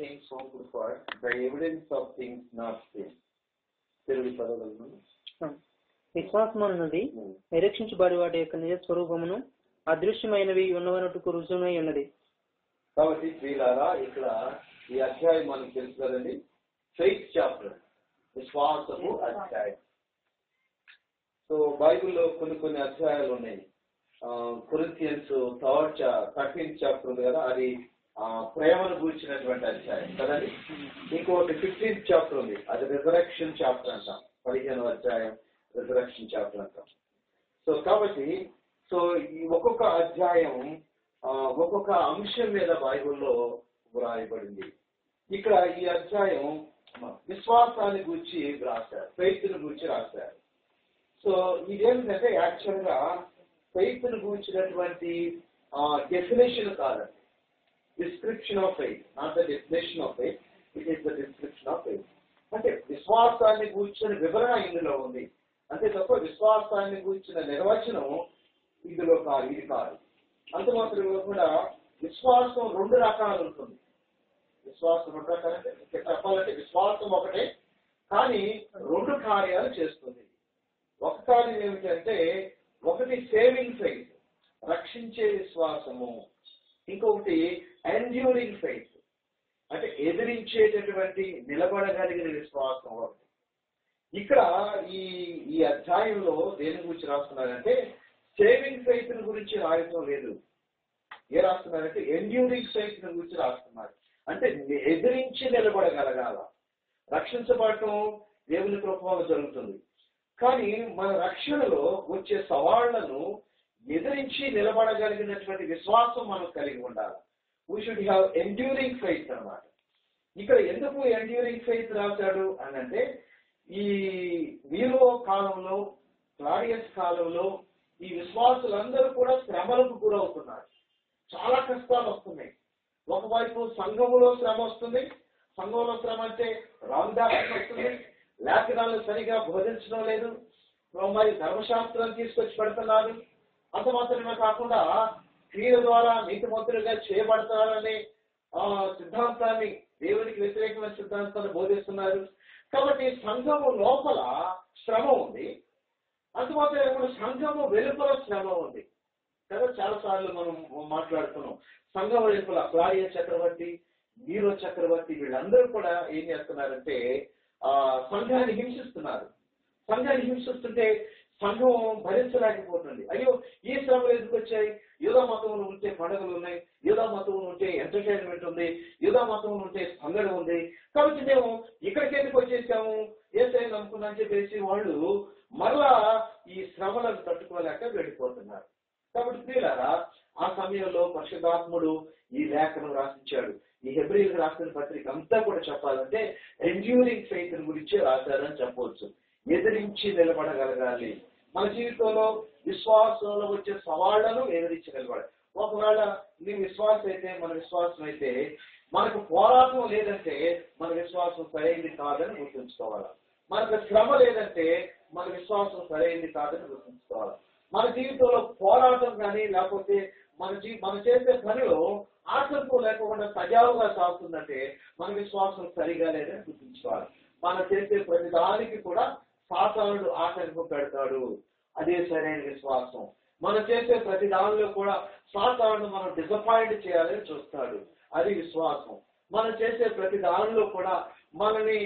things hoped for, the evidence of things not seen. Telugu పదవులను విశ్వాసం అన్నది నిరీక్షించబడి వాటి యొక్క నిజ స్వరూపమును అదృశ్యమైనవి ఉన్నవన్నట్టుకు రుజువునై ఉన్నది. కాబట్టి ప్రియులారా, ఇక్కడ ఈ అధ్యాయం మనకు తెలుసు కదండి, ఫెయిత్ చాప్టర్, విశ్వాసము అధ్యాయం. సో బైబిల్లో కొన్ని అధ్యాయాలు ఉన్నాయి. కొరింథియన్స్ 13th చాప్టర్ ఉంది కదా, అది ప్రేమను గూర్చినటువంటి అధ్యాయం కదండి. ఇంకొకటి 15th చాప్టర్ ఉంది, అది రిజరెక్షన్ చాప్టర్ అంటాం. 15వ అధ్యాయం రిజరెక్షన్ చాప్టర్ అంటాం. సో కాబట్టి ఈ ఒక్కొక్క అధ్యాయం ఒక్కొక్క అంశం మీద బైబిల్లో వ్రాయబడింది. ఇక్కడ ఈ అధ్యాయం విశ్వాసాన్ని గూర్చి రాశారు, ఫెయిత్ను గూర్చి రాశారు. సో ఇదేంటంటే యాక్చువల్ గా ఫెయిత్ను గూర్చినటువంటి డెఫినేషన్ కాదండి, description of faith, not the definition of faith, it is the description of faith. అంటే విశ్వాసాన్ని గూర్చిన వివరణ ఇందులో ఉంది, అంతే తప్ప విశ్వాసాన్ని గూర్చిన నిర్వచనం ఇందులో కాదు, ఇది కాదు. అంత మాత్రమే కూడా విశ్వాసం 2 రకాలు ఉంటుంది. విశ్వాసం 2 రకాలంటే చెప్పాలంటే విశ్వాసం ఒకటే, కానీ 2 కార్యాలు చేస్తుంది. ఒక కార్యం ఏమిటంటే, ఒకటి సేవింగ్ ఫెయిత్, రక్షించే విశ్వాసము. ఇంకొకటి ఎండ్యూరింగ్ ఫెయిత్, అంటే ఎదిరించేటటువంటి నిలబడగలిగిన విశ్వాసం. ఒకటి ఇక్కడ ఈ అధ్యాయంలో దేని గురించి రాస్తున్నారంటే, సేవింగ్ ఫెయిత్ గురించి రాయటం లేదు. ఏ రాస్తున్నారంటే ఎండ్యూరింగ్ ఫెయిత్ గురించి రాస్తున్నారు. అంటే ఎదిరించి నిలబడగలగాల. రక్షించబడటం దేవుని కృప వల్ల జరుగుతుంది, కానీ మన రక్షణలో వచ్చే సవాళ్లను ఎదిరించి నిలబడగలిగినటువంటి విశ్వాసం మనం కలిగి ఉండాలి. We should have enduring faith అన్నమాట. ఇక్కడ ఎందుకు ఎండ్యూరింగ్ ఫెయిత్ రాశాడు అని అంటే, ఈ నీరో కాలంలో, క్లాడియస్ కాలంలో ఈ విశ్వాసులందరూ కూడా శ్రమలకు గురవుతున్నారు. చాలా కష్టాలు వస్తున్నాయి. ఒకవైపు సంఘములో శ్రమ వస్తుంది. సంఘంలో శ్రమ అంటే రాంగ్ డాక్టర్ వస్తుంది, లేఖనాలు సరిగా బోధించడం లేదు, మరి ధర్మశాస్త్రాన్ని తీసుకొచ్చి పెడుతున్నారు. అంత మాత్రమే కాకుండా క్రియల ద్వారా నీతిమంతులుగా చేయబడతారనే సిద్ధాంతాన్ని, దేవునికి వ్యతిరేకమైన సిద్ధాంతాన్ని బోధిస్తున్నారు. కాబట్టి సంఘము లోపల శ్రమ ఉంది, అందుమాత్రమే కూడా సంఘము వెలుపల శ్రమ ఉంది కదా. చాలా సార్లు మనం మాట్లాడుతున్నాం. సంఘం వెలుపల క్లాడియస్ చక్రవర్తి, నీరో చక్రవర్తి, వీళ్ళందరూ కూడా ఏం చేస్తున్నారంటే సంఘాన్ని హింసిస్తున్నారు. సంఘాన్ని హింసిస్తుంటే సంఘం భరించలేకపోతుంది. అయ్యో, ఈ శ్రమలు ఎందుకు వచ్చాయి? యూదా మతంలో ఉంటే పండుగలు ఉన్నాయి, యూదా మతంలో ఉంటే ఎంటర్టైన్మెంట్ ఉంది, యూదా మతంలో ఉంటే సంగడ ఉంది, కాబట్టి మేము ఇక్కడికి ఎందుకు వచ్చేసాము, యేసయ్యను నమ్ముకున్నామని చెప్పేసి వాళ్ళు మరలా ఈ శ్రమలను తట్టుకోలేక వెళ్ళిపోతున్నారు. కాబట్టి ప్రియులారా, ఆ సమయంలో పరిశుద్ధాత్ముడు ఈ లేఖనం రాసించాడు. ఈ హెబ్రీయులకు రాసిన పత్రిక అంతా కూడా చెప్పాలంటే ఎండ్యూరింగ్ ఫెయిత్ గురించే రాశారని చెప్పవచ్చు. ఎదిరించి నిలబడగలగాలి. మన జీవితంలో విశ్వాసంలో వచ్చే సవాళ్లను ఎదిరించి నిలబడాలి. ఒకవేళ నీ విశ్వాసం అయితే, మన విశ్వాసం అయితే, మనకు పోరాటం లేదంటే మన విశ్వాసం సరైనది కాదని గుర్తుంచుకోవాలి. మనకు శ్రమ లేదంటే మన విశ్వాసం సరైనది కాదని గుర్తుంచుకోవాలి. మన జీవితంలో పోరాటం కానీ, లేకపోతే మన చేసే పనిలో ఆటంకం లేకుండా సజావుగా సాగుతుందంటే మన విశ్వాసం సరిగా లేదని గుర్తుంచుకోవాలి. మనం చేసే ప్రతి దానికి కూడా సాతానుడు ఆటంకం పెడతాడు, అదే సరైన విశ్వాసం. మనం చేసే ప్రతి దానిలో కూడా సాతానుడు మనం డిసప్పాయింట్ చేయాలని చూస్తాడు, అది విశ్వాసం. మనం చేసే ప్రతి దానిలో కూడా మనల్ని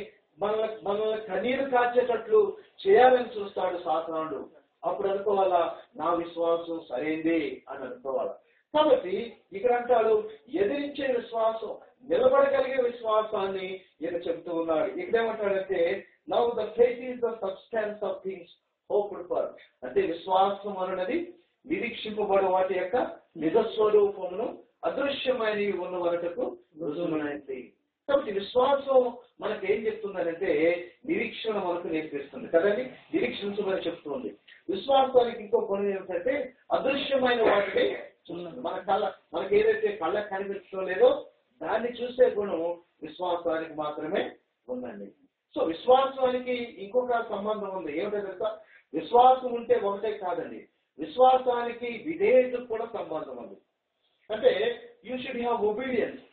కన్నీరు కార్చేటట్లు చేయాలని చూస్తాడు సాతానుడు. అప్పుడు అనుకోవాలా, నా విశ్వాసం సరైంది అని అనుకోవాలా. కాబట్టి ఇక్కడ అంటాడు ఎదిరించే విశ్వాసం, నిలబడగలిగే విశ్వాసాన్ని ఈయన చెబుతూ ఉన్నాడు. ఇక్కడేమంటాడంటే, now the faith is the substance of things hoped for. అంటే విశ్వాసం అన్నది నిరీక్షింపబడే వాటి యొక్క నిజస్వరూపమును అదృశ్యమైనవి ఉన్న వరకకు రుజువునైంది. కాబట్టి విశ్వాసం మనకు ఏం చెప్తుందనంటే నిరీక్షణ మనకు నేర్పిస్తుంది కదండి, నిరీక్షించమని చెప్తుంది. విశ్వాసానికి ఇంకో గుణం ఏమిటంటే అదృశ్యమైన వాటిని చూస్తుంది. మనకి ఏదైతే కళ్ళకు కనిపించడం లేదో దాన్ని చూసే గుణం విశ్వాసానికి మాత్రమే ఉందండి. సో విశ్వాసానికి ఇంకొక సంబంధం ఉంది. ఏమిటంటే విశ్వాసం ఉంటే ఒకటే కాదండి, విశ్వాసానికి విధేయతకు కూడా సంబంధం ఉంది. అంటే యూ షుడ్ హ్యావ్ ఒబీడియన్స్.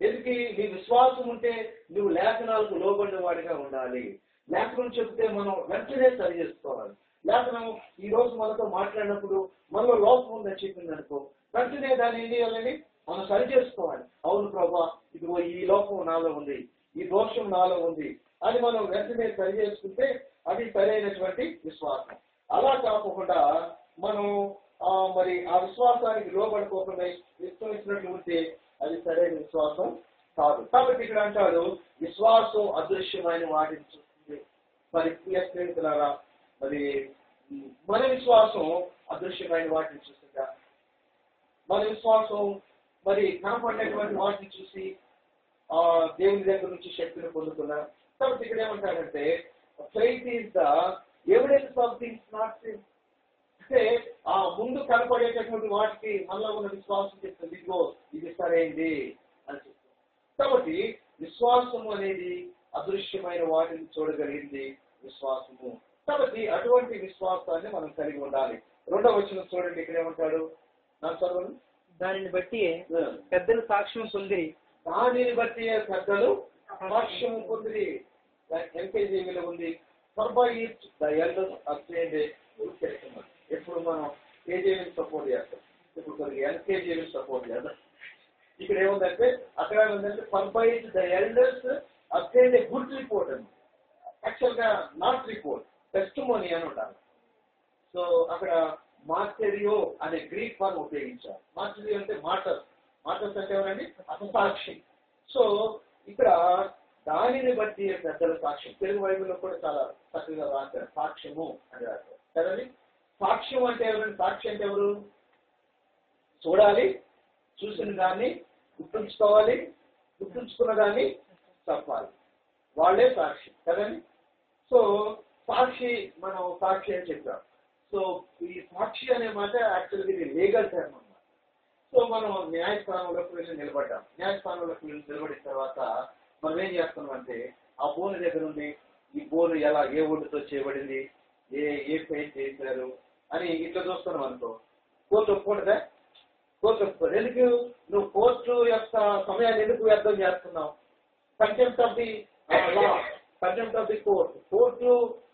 ఎందుకు నీ విశ్వాసం ఉంటే నువ్వు లేఖనాలకు లోబడిన వాడిగా ఉండాలి. లేఖనం చెబితే మనం వెంటనే సరి చేసుకోవాలి. లేఖనం ఈ రోజు మనతో మాట్లాడినప్పుడు మనలో లోపం ఉందని చెప్పింది అనుకో, వెంటనే దాన్ని ఏం చేయాలని మనం సరి చేసుకోవాలి. అవును ప్రభా, ఇదిగో ఈ లోపం నాలో ఉంది, ఈ దోషం నాలో ఉంది అని మనం వెంటనే సరి చేసుకుంటే అది సరైనటువంటి విశ్వాసం. అలా కాకుండా మనం మరి ఆ విశ్వాసానికి లోబడుకోకుండా ఇష్టం ఇచ్చినట్లు ఉంటే అది సరైన విశ్వాసం కాదు. కాబట్టి ఇక్కడ అంటాడు విశ్వాసం అదృశ్యమైన వాటిని చూస్తుంది. మరి ప్రియ స్నేహితులారా, మరి మన విశ్వాసం అదృశ్యమైన వాటిని చూస్తుందా? మన విశ్వాసం మరి కనపడినటువంటి వాటిని చూసి దేవుని దగ్గర నుంచి శక్తిని పొందుతున్నా. కాబట్టి ఇక్కడ ఏమంటాడంటే faith is the evidence of things not seen. అంటే ఆ ముందు కనపడేటటువంటి వాటికి మనలో ఉన్న విశ్వాసం చెప్తుంది, ఇదిగో ఇది సరైంది అని చెప్తుంది. కాబట్టి విశ్వాసము అనేది అదృశ్యమైన వాటిని చూడగలిగింది విశ్వాసము. కాబట్టి అటువంటి విశ్వాసాన్ని మనం కలిగి ఉండాలి. 2వ వచనం చూడండి, ఇక్కడ ఏమంటాడు, నా చదువు. దానిని బట్టి పెద్దలు సాక్ష్యం పొందిరి. దానిని బట్టి పెద్దలు సాక్ష్యం పొందిరి. ఎల్కేజీలో ఉంది, ఎప్పుడు మనం కేజీని సపోర్ట్ చేస్తాం, ఇప్పుడు కొద్దిగా ఎల్కేజీని సపోర్ట్ చేద్దాం. ఇక్కడ ఏముందంటే అక్కడ ఏముందంటే for by it the elders obtained a good report అని, యాక్చువల్ గా నాట్ రిపోర్ట్, టెస్టిమోనీ అని ఉంటారు. సో అక్కడ మార్టెరియో అనే గ్రీక్ ఫార్మ్ ఉపయోగించారు. మార్టెరియో అంటే మాటర్స్ అంటే ఎవరండి? అససాక్షి. సో ఇక్కడ దానిని బట్టి పెద్దల సాక్ష్యం, తెలుగు బైబిల్లో కూడా చాలా చక్కగా రాశారు, సాక్ష్యము అని రాశారు కదండి. సాక్ష్యం అంటే ఎవరండి? సాక్షి అంటే ఎవరు? చూడాలి, చూసిన దాన్ని గుర్తుంచుకోవాలి, గుర్తుంచుకున్న దాన్ని చెప్పాలి, వాళ్ళే సాక్షి కదండి. సో సాక్షి, మనం సాక్షి అని చెప్పాం. సో ఈ సాక్షి అనే మాట యాక్చువల్గా ఇది లీగల్ టర్మ్ అన్నమాట. సో మనం న్యాయస్థానంలోకి వెళ్ళి నిలబడ్డాం. న్యాయస్థానంలోకి వెళ్ళి నిలబడిన తర్వాత మనం ఏం చేస్తున్నాం అంటే ఆ బోను దగ్గర ఉంది, ఈ బోను ఎలా ఏ ఒడ్డుతో చేయబడింది, ఏ పెయింట్ చేశారు అని ఇట్లా చూస్తున్నాం అనుకో, కోర్టు ఒప్పుకుంటుందా? కోర్టు ఒప్పుకోదు. ఎందుకు? నువ్వు కోర్టు యొక్క సమయాన్ని ఎందుకు వ్యర్థం చేస్తున్నావు? Contempt of the law, contempt of the court, court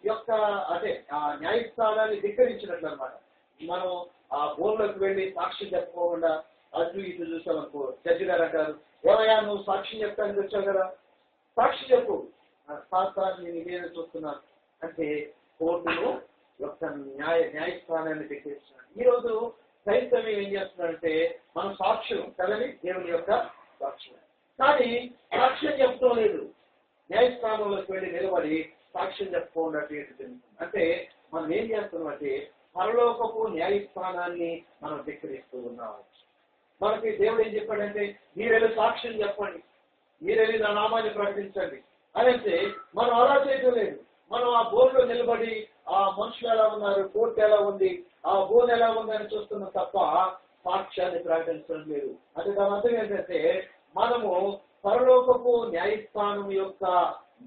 యొక్క అదే ఆ న్యాయస్థానాన్ని ధిక్కరించినట్లు అనమాట. మనం ఆ బోన్లోకి వెళ్ళి సాక్ష్యం చెప్పుకోకుండా అటు ఇటు చూసామనుకో, జడ్జి గారు అంటారు, ఏమయ్యా నువ్వు సాక్ష్యం చెప్తానికి వచ్చావు కదా, సాక్షి చెప్పు. సార్ నేను ఇదేదో చూస్తున్నాను అంటే కోర్టును యొక్క న్యాయస్థానాన్ని ధిక్కరిస్తున్నాను. ఈ రోజు క్రైస్తవం ఏం చేస్తున్నారంటే మనం సాక్ష్యం కదని దేవుని యొక్క సాక్ష్యం, కానీ సాక్ష్యం చెప్తాం లేదు. న్యాయస్థానంలోకి వెళ్ళి నిలబడి సాక్ష్యం చెప్పుకోండి. అంటే మనం ఏం చేస్తున్నాం అంటే పరలోకపు న్యాయస్థానాన్ని మనం ధిక్కరిస్తూ ఉన్నాం. మనకి దేవుడు ఏం చెప్పాడంటే మీరెళ్ళి సాక్ష్యం చెప్పండి, మీరెళ్ళి నా నామాన్ని ప్రకటించండి అని అంటే మనం అలా చేయడం లేదు. మనం ఆ బోర్డులో నిలబడి ఆ మనుషులు ఎలా ఉన్నారు, కోర్టు ఎలా ఉంది, ఆ బోర్డు ఎలా ఉందని చూస్తున్నాం తప్ప సాక్ష్యాన్ని ప్రకటించడం లేదు. అంటే దాని అర్థం ఏంటంటే మనము పరలోకపు న్యాయస్థానం యొక్క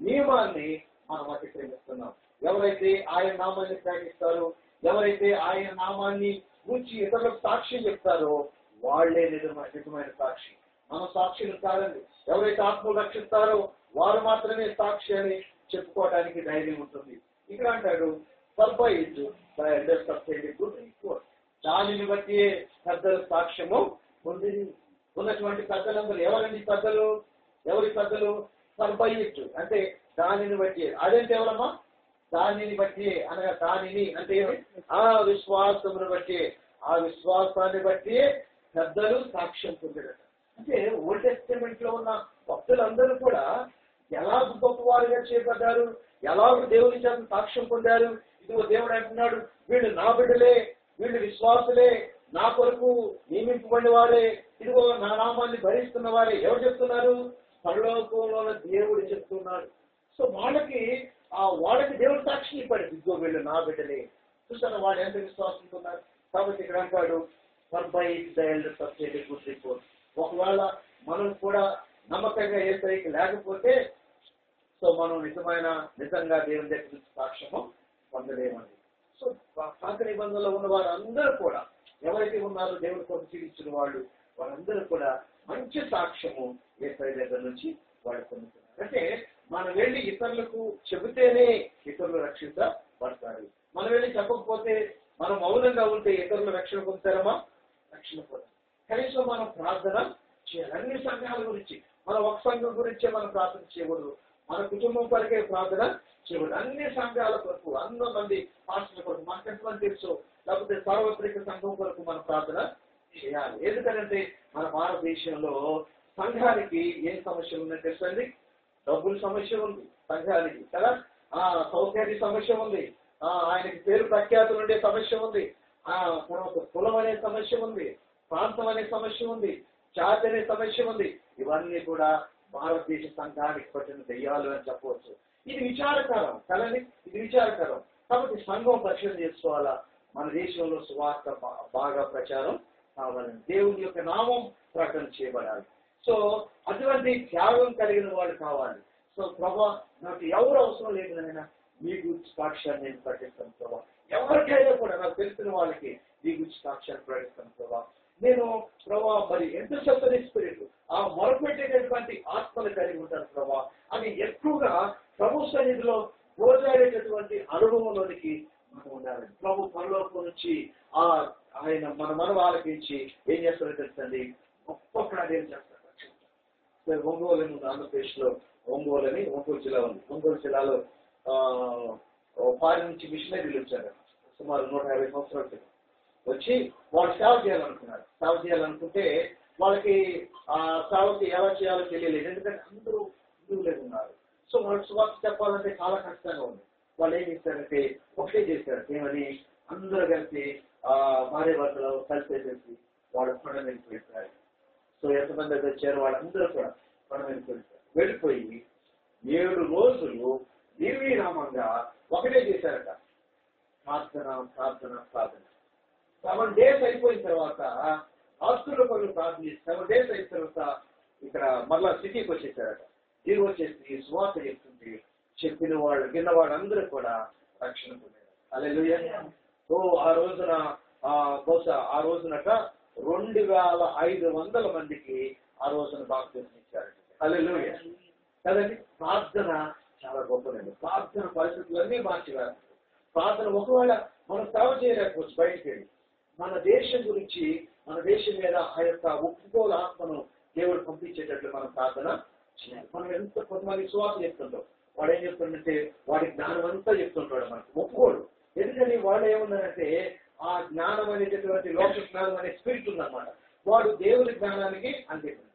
నియమాన్ని మనం అతిక్రమిస్తున్నాం. ఎవరైతే ఆయన నామాన్ని ప్రకటిస్తారో, ఎవరైతే ఆయన నామాన్ని గురించి ఇతరులకు సాక్ష్యం చెప్తారో వాళ్లే నిజమైన సాక్షి. మన సాక్షులు కాదండి. ఎవరైతే ఆత్మలు రక్షిస్తారో వారు మాత్రమే సాక్షి అని చెప్పుకోవడానికి ధైర్యం ఉంటుంది. ఇక్కడ అంటాడు దానిని బట్టి పెద్దల సాక్ష్యము పొంది ఉన్నటువంటి పెద్దలందరూ ఎవరండి? పెద్దలు ఎవరి పెద్దలు? పర్బయిట్ అంటే దానిని బట్టి. అదేంటి ఎవరమ్మా? దానిని బట్టి అనగా దానిని అంటే ఆ విశ్వాసమును బట్టి, ఆ విశ్వాసాన్ని బట్టి పెద్దలు సాక్ష్యం పొందారట. అంటే ఓల్డ్ టెస్టమెంట్ లో ఉన్న భక్తులందరూ కూడా ఎలా గొప్పవారుగా చేయబడ్డారు, ఎలా దేవుని చేత సాక్ష్యం పొందారు. ఇదిగో దేవుడు అంటున్నాడు, వీళ్ళు నా బిడ్డలే, వీళ్ళు విశ్వాసులే, నా కొరకు నియమింపబడిన వారే, ఇదిగో నా నామాన్ని భరిస్తున్న వారే. ఎవరు చెప్తున్నారు? పరలోకంలో దేవుడు చెప్తున్నాడు. సో వాళ్ళకి దేవుడు సాక్షి ఇవ్వడు, ఇదిగో వీళ్ళు నా బిడ్డలే. చూసాను వాళ్ళు ఎంత విశ్వాసంతో ఉన్నారు. కాబట్టి ఇక్కడ అంటాడు గుడ్ రిపోర్ట్. ఒకవేళ మనం కూడా నమ్మకంగా యేసయ్యకి లేకపోతే సో మనం నిజంగా దేవుని దగ్గర నుంచి సాక్ష్యము పొందలేమండి. సో పాత నిబంధనలో ఉన్న వారందరూ కూడా ఎవరైతే ఉన్నారో దేవుడి కోసం జీవించిన వాళ్ళు, వారందరూ కూడా మంచి సాక్ష్యము యేసయ్య దగ్గర నుంచి వాళ్ళు పొందుతున్నారు. అంటే మనం వెళ్ళి ఇతరులకు చెబితేనే ఇతరులు రక్షించబడతారు. మనం వెళ్ళి చెప్పకపోతే, మనం మౌనంగా ఉంటే ఇతరులు రక్షణ పొందుతారమ్మా? రక్షణ పొందారు. కనీసం మనం ప్రార్థన చేయాలి. అన్ని సంఘాల గురించి, మన ఒక సంఘం గురించే మనం ప్రార్థన చేయకూడదు, మన కుటుంబం కొరకే ప్రార్థన చేయకూడదు. అన్ని సంఘాల కొరకు, 100 మంది పాస్టర్ల కొరకు, మనకు ఎంతమంది తెలుసు, లేకపోతే సార్వత్రిక సంఘం కొరకు మనం ప్రార్థన చేయాలి. ఎందుకంటే మన భారతదేశంలో సంఘానికి ఏం సమస్యలు ఉన్నాయో తెలుసండి? డబ్బుల సమస్య ఉంది సంఘానికి కదా, సౌకర్య సమస్య ఉంది, ఆయనకి పేరు ప్రఖ్యాతులు ఉండే సమస్య ఉంది, తర్వాత కులం అనే సమస్య ఉంది, ప్రాంతం అనే సమస్య ఉంది, జాతి అనే సమస్య ఉంది. ఇవన్నీ కూడా భారతదేశ సంఘానికి పట్టిన దెయ్యాలు అని చెప్పవచ్చు. ఇది విచారకరం కదండి, ఇది విచారకరం. కాబట్టి సంఘం పరిశీలన చేసుకోవాలా, మన దేశంలో సువార్త బాగా ప్రచారం కావాలని, దేవుని యొక్క నామం ప్రకటన చేయబడాలి. సో అటువంటి త్యాగం కలిగిన వాళ్ళు కావాలి. సో ప్రభా, నాకు ఎవరు అవసరం లేదు నాయన, మీ గురించి సాక్ష్యాన్ని నేను ప్రకటిస్తాను ప్రభా. ఎవరికైనా కూడా నాకు తెలిసిన వాళ్ళకి మీ గురించి సాక్ష్యాన్ని ప్రకటిస్తాను ప్రభా. నేను ప్రభా మరి ఎంత చెప్పని స్పిరిట్, ఆ మొరపెట్టేటటువంటి ఆత్మలు కలిగి ఉంటాను ప్రభా. అని ఎక్కువగా ప్రభు సన్నిధిలో పోరాడేటటువంటి అనుభవంలోనికి మనం ఉండాలి. ప్రభు పరలోకం నుంచి ఆయన మన ఆలకించి ఏం చేస్తారో తెలుసండి, గొప్ప కార్యాలు చేస్తారు. ఒంగోలు ఉంది, ఆంధ్రప్రదేశ్ లో ఒంగోలు అని ఒంగోలు జిల్లా ఉంది. ఒంగోలు జిల్లాలో ఫారిన్ నుంచి మిషనరీలు వచ్చారు సుమారు 150 సంవత్సరాల క్రితం. వచ్చి వాళ్ళు సేవ చేయాలనుకున్నారు. సేవ చేయాలనుకుంటే వాళ్ళకి సేవకి ఎలా చేయాలో తెలియలేదు, ఎందుకంటే అందరూ హిందువులే ఉన్నారు. సో వాళ్ళకి సువార్త చెప్పాలంటే చాలా కష్టంగా ఉంది. వాళ్ళు ఏం చేశారంటే ఒకటే చేశారు, ఏమని అందరూ కలిసి భార్య భర్తలు కలిసేసేసి వాళ్ళు కొండ మీదకి వెళ్ళిపోయారు. సో ఎంతమంది అయితే వచ్చారు వాళ్ళందరూ కూడా కొండ మీదకి వెళ్ళిపోయారు. వెళ్ళిపోయి 7 రోజులు నిర్విరామంగా ఒకటే చేశారట, ప్రార్థన ప్రార్థన ప్రార్థన. 7 days అయిపోయిన తర్వాత ఆస్తుల పనులు ప్రార్థన 7 days అయిన తర్వాత ఇక్కడ మళ్ళా సిటీకి వచ్చేసారట. తిరిగి వచ్చేసి సువార్త చెప్తుంది, చెప్పిన వాళ్ళు విన్న వాళ్ళందరూ కూడా రక్షణ పొందారు. హల్లెలూయా. సో ఆ రోజున బహుశా ఆ రోజునట 2500 మందికి ఆ రోజున బాప్తిసం ఇచ్చారు. హల్లెలూయా కదండి. ప్రార్థన చాలా గొప్పదండి. ప్రార్థన పరిస్థితులన్నీ మార్చివేస్తారు. ప్రార్థన ఒకవేళ మనం సేవ చేయలేకపోవచ్చు, బయటికి వెళ్ళి మన దేశం గురించి, మన దేశం మీద ఆ యొక్క ఒప్పుకోల ఆత్మను దేవుడు పంపించేటట్లు మనం ప్రార్థన చేయాలి. మనం ఎంత కొంతమంది సువార్త చెప్తుంటాం, వాడు ఏం చెప్తుందంటే వాడి జ్ఞానం అంతా చెప్తుంటాడు, మనకు ఒప్పుకోడు. ఎందుకని వాడు ఏముందంటే ఆ జ్ఞానం అనేటటువంటి లోక జ్ఞానం అనే స్పిరిట్ ఉందన్నమాట. వాడు దేవుని జ్ఞానానికి అందించాలి.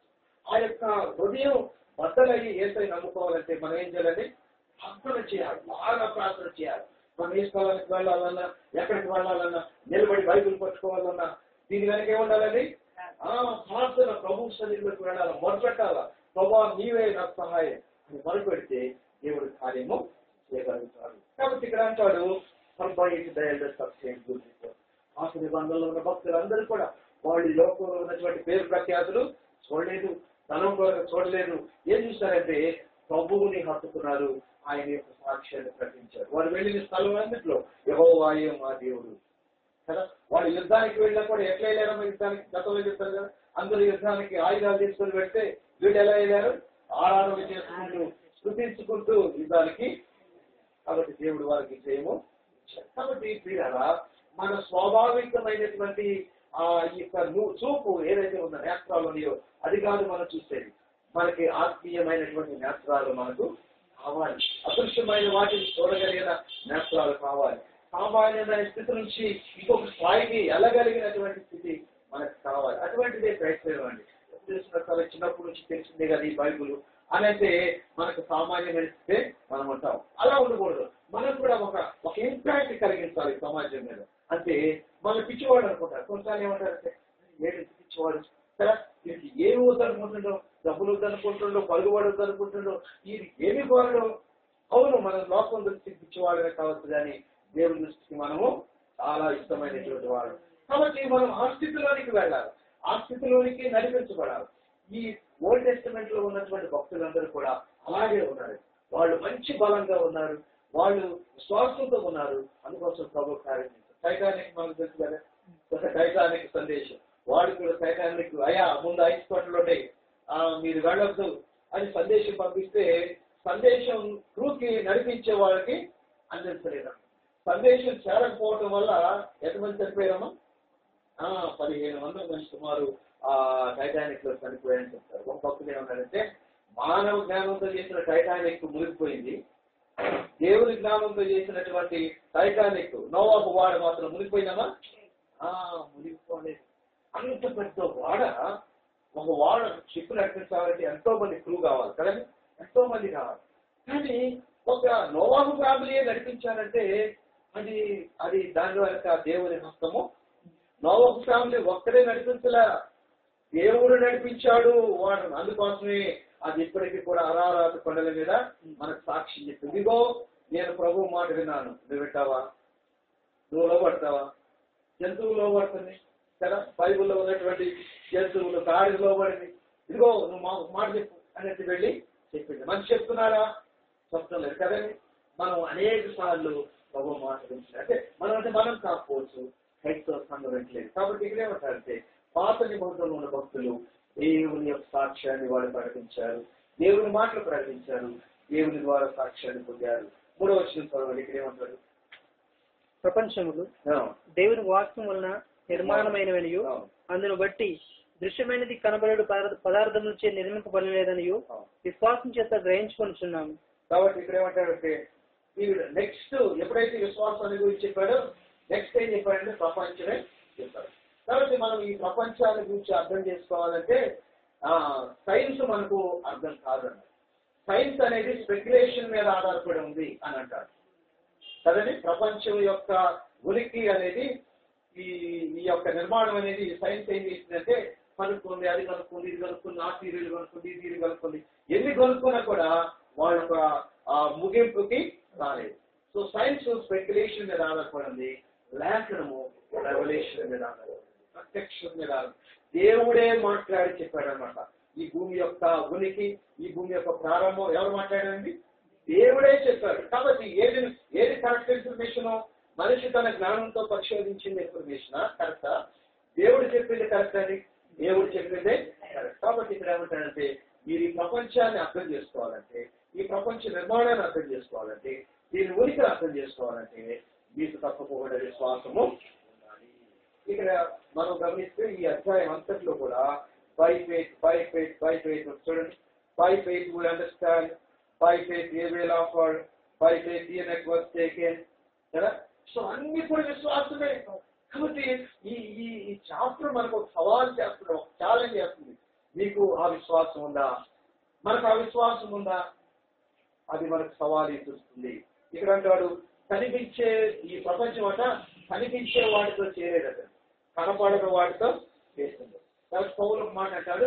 ఆ యొక్క హృదయం బద్దలయ్యి యేసయ్యను నమ్ముకోవాలంటే మనం ఏం చేయాలంటే ప్రార్థన చేయాలి, బాగా ప్రార్థన చేయాలి. మనం ఏ స్థలానికి వెళ్ళాలన్నా, ఎక్కడికి వెళ్ళాలన్నా, నిలబడి బైబిల్ పట్టుకోవాలన్నా దీని వెనక ఏముండాలండి? ప్రార్థన. ప్రభు సన్నిధిలోకి వెళ్ళాలి, మొదలుపెట్టాలా, ప్రభా నీవే నాకు సహాయం అని మొదలుపెడితే దేవుడి కార్యము చేయగలుగుతాడు. కాబట్టి ఇక్కడ అంటాడు పాత నిబంధనలో ఉన్న భక్తులందరూ కూడా వాళ్ళు ఈ లోకంలో ఉన్నటువంటి పేరు ప్రఖ్యాతులు చూడలేదు, ధనం కొరకు చూడలేదు. ఏం చూస్తారంటే ప్రభువుని హత్తుకున్నారు, ఆయన యొక్క సాక్ష్యాన్ని ప్రకటించారు. వాళ్ళు వెళ్ళిన స్థలం అన్నింటిలో యెహోవాయే మా దేవుడు కదా. వాళ్ళు యుద్ధానికి వెళ్ళినా కూడా ఎట్లా వెళ్ళారమ్మా? యుద్ధానికి గతంలో చెప్తారు కదా, అందరూ యుద్ధానికి ఆయుధాలు తీసుకొని పెడితే వీళ్ళు ఎలా వెళ్ళారు? ఆరాధన చేసుకుంటూ స్తుతించుకుంటూ యుద్ధానికి. కాబట్టి దేవుడు వారికి జయము. కాబట్టి ప్రియులారా, మన స్వాభావికమైనటువంటి ఈ యొక్క చూపు ఏదైతే ఉందో నేత్రాలు ఉన్నాయో అది కాదు మనం చూసేది. మనకి ఆత్మీయమైనటువంటి నేత్రాలు మనకు కావాలి. అదృశ్యమైన వాటిని చూడగలిగిన నేత్రాలు కావాలి. సామాన్యమైన స్థితి నుంచి ఇంకొక స్థాయికి వెళ్ళగలిగినటువంటి స్థితి మనకు కావాలి. అటువంటిదే ప్రయత్నం అండి. తెలిసిన చిన్నప్పటి నుంచి తెలిసిందే కదా ఈ బైబుల్ అని అయితే మనకు సామాన్యమైన స్థితే మనం ఉంటాం. అలా ఉండకూడదు. మనకు కూడా ఒక ఇంపాక్ట్ కలిగించాలి సమాజం మీద. అంటే మన పిచ్చివాడు అనుకుంటారు. కొంతసార్లు ఏమంటారంటే ఏడు పిచ్చివాడు కదా, వీరికి ఏమి వద్దనుకుంటుండో, డబ్బులు వద్దనుకుంటుండో, పలుకుబడి వద్దనుకుంటుండో, ఇది ఏమి కోరడం. అవును, మన లోకం దృష్టికి పిచ్చివాడనే కావచ్చు, కానీ దేవుని దృష్టికి మనము చాలా ఇష్టమైనటువంటి వాడు. కాబట్టి మనం ఆ స్థితిలోనికి వెళ్ళాలి, ఆ స్థితిలోనికి నడిపించబడాలి. ఈ ఓల్డ్ టెస్టమెంట్ లో ఉన్నటువంటి భక్తులందరూ కూడా అలాగే ఉన్నారు. వాళ్ళు మంచి బలంగా ఉన్నారు, వాళ్ళు విశ్వాసంతో ఉన్నారు. అందుకోసం ప్రభు కార్యం చేస్తారు. టైటానిక్ మనకు తెలుసు కదా, ఒక టైటానిక్ సందేశం. వాడు కూడా టైటానిక్ అయ్యా ముందు ఐస్ కట్టలు ఉంటాయి, మీరు వెళ్ళొద్దు అని సందేశం పంపిస్తే సందేశం క్రూకి నడిపించే వాళ్ళకి అందించలేదు. సందేశం చేరకపోవటం వల్ల ఎంతమంది చనిపోయారమ్మా? 15 మంది సుమారు టైటానిక్ లో చనిపోయారని చెప్తారు. ఒక భక్తులు ఏమన్నారంటే, మానవ జ్ఞానంతో చేసిన టైటానిక్ మునిగిపోయింది, దేవుని జ్ఞానంతో చేసినటువంటి టైటానిక్ నోవాహు వాడ మాత్రం మునిగిపోయిందమ్మా? మునిగిపోలేదు. అంత పెద్ద వాడ, ఒక వాడ షిప్ నడిపించాలంటే ఎంతో మంది క్రూ కావాలి కదండి, ఎంతో మంది కావాలి. కానీ ఒక నోవాహు ఫ్యామిలీయే నడిపించాలంటే అది దాని వల్ల దేవుని హస్తము. నోవాహు ఫ్యామిలీ ఒక్కడే నడిపించలే, దేవుడు నడిపించాడు వాడు. అందుకోసమే అది ఇప్పటికీ కూడా అరారాత కొండల మీద మనకు సాక్షి చెప్తుంది. ఇదిగో నేను ప్రభు మాట విన్నాను, నువ్వు వింటావా? నువ్వు లోబడతావా? జంతువు లోబడుతుంది కదా, బైబుల్లో ఉన్నటువంటి జంతువులు గాడి లోబడింది. ఇదిగో నువ్వు మాట చెప్పు అనేది వెళ్ళి చెప్పింది. మనిషి చెప్తున్నారా? చెప్తాం లేదు కదండి. మనం అనేక సార్లు ప్రభు మాట వింటుంది. అంటే మనం కాకపోవచ్చు, హైట్తో సంఘం వింటలేదు. కాబట్టి ఇక్కడ ఏమంటారంటే, పాత నిబంధనలో ఉన్న భక్తులు దేవుని యొక్క సాక్ష్యాన్ని వాళ్ళు ప్రకటించారు, దేవుని మాటలు ప్రకటించారు, దేవుని ద్వారా సాక్ష్యాన్ని పొందారు. 3వ వచనం చదవండి. ఇక్కడ ఏమంటారు? ప్రపంచములు దేవుని వాక్యం వలన నిర్మాణమైనవనియు, అందును బట్టి దృశ్యమైనది కనబడు పదార్థములచే నిర్మింపబడలేదనియు విశ్వాసం చేత గ్రహించుకొనిచున్నాము. కాబట్టి ఇక్కడ ఏమంటాడంటే, నెక్స్ట్ ఎప్పుడైతే విశ్వాసాన్ని గురించి చెప్పాడో నెక్స్ట్ ఏం చెప్పాడంటే ప్రపంచమే చెప్పాడు. కాబట్టి మనం ఈ ప్రపంచాన్ని గురించి అర్థం చేసుకోవాలంటే సైన్స్ మనకు అర్థం కాదన్న. సైన్స్ అనేది స్పెక్యులేషన్ మీద ఆధారపడి ఉంది అని అంటారు కదండి. ప్రపంచం యొక్క ఉనికి అనేది ఈ యొక్క నిర్మాణం అనేది సైన్స్ ఏం చేసిందంటే, కనుక్కుంది, అది కనుక్కుంది, ఇది కనుక్కుంది, ఆ థియరీలు కనుక్కుంది, ఈ థియరీ కనుక్కుంది. ఎన్ని కనుక్కున్నా కూడా వాళ్ళ యొక్క ముగింపుకి రాలేదు. సో సైన్స్ స్పెక్యులేషన్ మీద ఆధారపడింది, లేఖనము రెవల్యూషన్ మీద ఆధారపడింది, ప్రత్యక్షం మీద. దేవుడే మాట్లాడి చెప్పాడనమాట. ఈ భూమి యొక్క ఉనికి, ఈ భూమి యొక్క ప్రారంభం ఎవరు మాట్లాడారండి? దేవుడే చెప్పాడు. కాబట్టి ఏది కరెక్ట్ ఇన్ఫర్మేషన్? మనిషి తన జ్ఞానంతో పరిశోధించింది ఇన్ఫర్మేషన్ కరెక్టా? దేవుడు చెప్పింది కరెక్ట్ అని, దేవుడు చెప్పిందే కరెక్ట్. కాబట్టి ఇక్కడ ఏమంటాడంటే, మీరు ఈ ప్రపంచాన్ని అర్థం చేసుకోవాలంటే, ఈ ప్రపంచ నిర్మాణాన్ని అర్థం చేసుకోవాలంటే, దీని ఉనికిని అర్థం చేసుకోవాలంటే మీకు తప్పకుండా విశ్వాసము ఉండాలి. ఇక్కడ మనం గమనిస్తే ఈ అధ్యాయం అంతట్లో కూడా by faith చూడండి. By faith we understand, by faith Abel offered, by faith Enoch was taken కదా. సో అన్ని కూడా విశ్వాసమే. కాబట్టి ఈ చాప్టర్ మనకు ఒక సవాల్ చేస్తుంది, ఒక ఛాలెంజ్ చేస్తుంది. మీకు ఆ విశ్వాసం ఉందా? మనకు ఆ విశ్వాసం ఉందా? అది మనకు సవాల్ ఇస్తుంది. ఇక్కడ అంటాడు, కనిపించే ఈ ప్రపంచం అట కనిపించే వాటితో చేరేదట, కనపడని వాటితో చేస్తుంది. పౌలు మాట అంటాడు,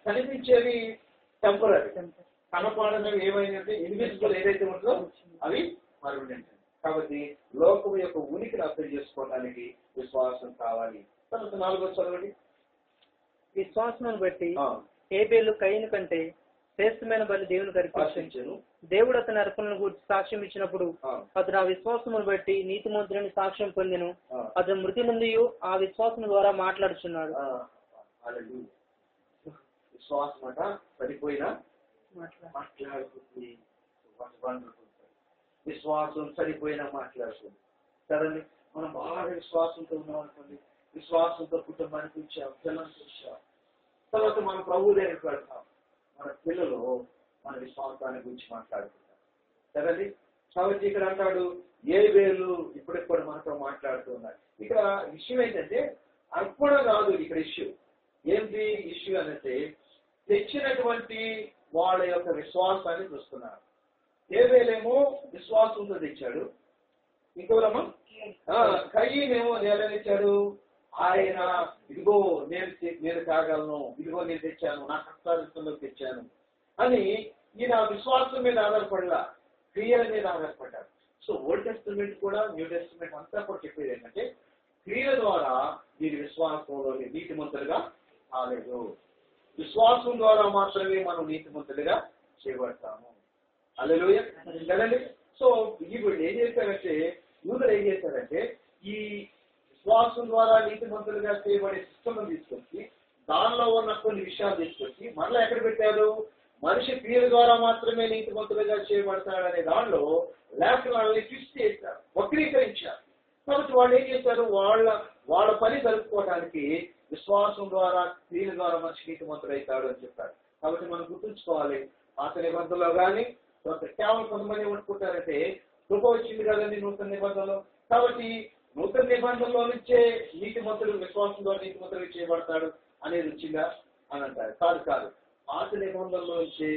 కనిపించేవి టెంపరరీ, కనపడనివి ఏమైందంటే ఇన్విజిబుల్ ఏదైతే ఉంటుందో అవి పర్మనెంట్. కాబట్టి లోకం యొక్క ఉనికిని అర్థం చేసుకోవడానికి విశ్వాసం కావాలి. తర్వాత 4వ చదవండి. విశ్వాసమును బట్టి హేబేలు కయీను కంటే శ్రేష్టమైన బలి దేవునికి అర్పించెను. దేవుడు అతని అర్పణను గురించి సాక్ష్యం ఇచ్చినప్పుడు అతను ఆ విశ్వాసమును బట్టి నీతిమంతులని సాక్ష్యం పొందెను. అతను మృతి నుండియు ఆ విశ్వాసం ద్వారా మాట్లాడుచున్నాడు. విశ్వాసం అట సరిపోయినా మాట్లాడుతుంది. విశ్వాసం సరిపోయినా మాట్లాడుతుంది కదండి. మనం బాగా విశ్వాసంతో ఉన్నాం అనుకోండి, విశ్వాసంతో కుటుంబానికి వచ్చాం, పిల్లలకి వచ్చాం, తర్వాత మన ప్రభు దగ్గరికి వెళ్తాం, మన పిల్లలు మన విశ్వాసాన్ని గురించి మాట్లాడుకుంటారు కదండి. కాబట్టి ఇక్కడ అంటాడు, ఏబేలు ఇప్పటికి కూడా మనతో మాట్లాడుతూ ఉన్నారు. ఇక్కడ విషయం ఏంటంటే అర్పణ కాదు ఇక్కడ ఇష్యూ. ఏంటి ఇష్యూ అంటే తెచ్చినటువంటి వాళ్ళ యొక్క విశ్వాసాన్ని చూస్తున్నారు. ఏబేలేమో విశ్వాసంతో తెచ్చాడు, ఇంకోలేమో కయీనేమో నేలనిచ్చాడు. ఆయన ఇదిగో నేను తాగలను, ఇదిగో నేను తెచ్చాను, నా కష్టాలు తెచ్చాను అని ఈయన విశ్వాసం మీద ఆధారపడలా, క్రియల మీద ఆధారపడ్డాడు. సో ఓల్డ్ టెస్టిమెంట్ కూడా న్యూ టెస్టిమెంట్ అంతా కూడా చెప్పేది ఏంటంటే, క్రియల ద్వారా మీరు విశ్వాసంలో నీతిమంతులుగా కాలేదు, విశ్వాసం ద్వారా మాత్రమే మనం నీతిమంతులుగా చేయబడతాము. హల్లెలూయా కదండి. సో ఇప్పుడు ఏం చేశారంటే, యూదులు ఏం చేశారంటే, ఈ విశ్వాసం ద్వారా నీతిమంతులుగా చేయబడే సిస్టమ్ తీసుకొచ్చి దానిలో ఉన్న కొన్ని విషయాలు తీసుకొచ్చి మరలా ఎక్కడ పెట్టారు? మనిషి క్రియల ద్వారా మాత్రమే నీతిమంతులుగా చేయబడతాడనే దానిలో లేఖనాలని ట్విస్ట్ చేశారు, వక్రీకరించారు. కాబట్టి వాళ్ళు ఏం చేశారు? వాళ్ళ పని జరుపుకోవడానికి విశ్వాసం ద్వారా క్రియల ద్వారా మనిషి నీతిమంతుడైతాడు అని చెప్పారు. కాబట్టి మనం గుర్తుంచుకోవాలి, పాత నిబంధనలో కానీ కేవలం కొంతమంది ఏమనుకుంటారంటే కృప వచ్చింది కదండి నూతన నిబంధనలో, కాబట్టి నూతన నిబంధనలో నుంచే నీతిమంతుడు విశ్వాసం ద్వారా నీతిమంతుడు చేయబడతాడు అనేది వచ్చిందా అని అంటారు. కాదు. పాత నిబంధనలో నుంచే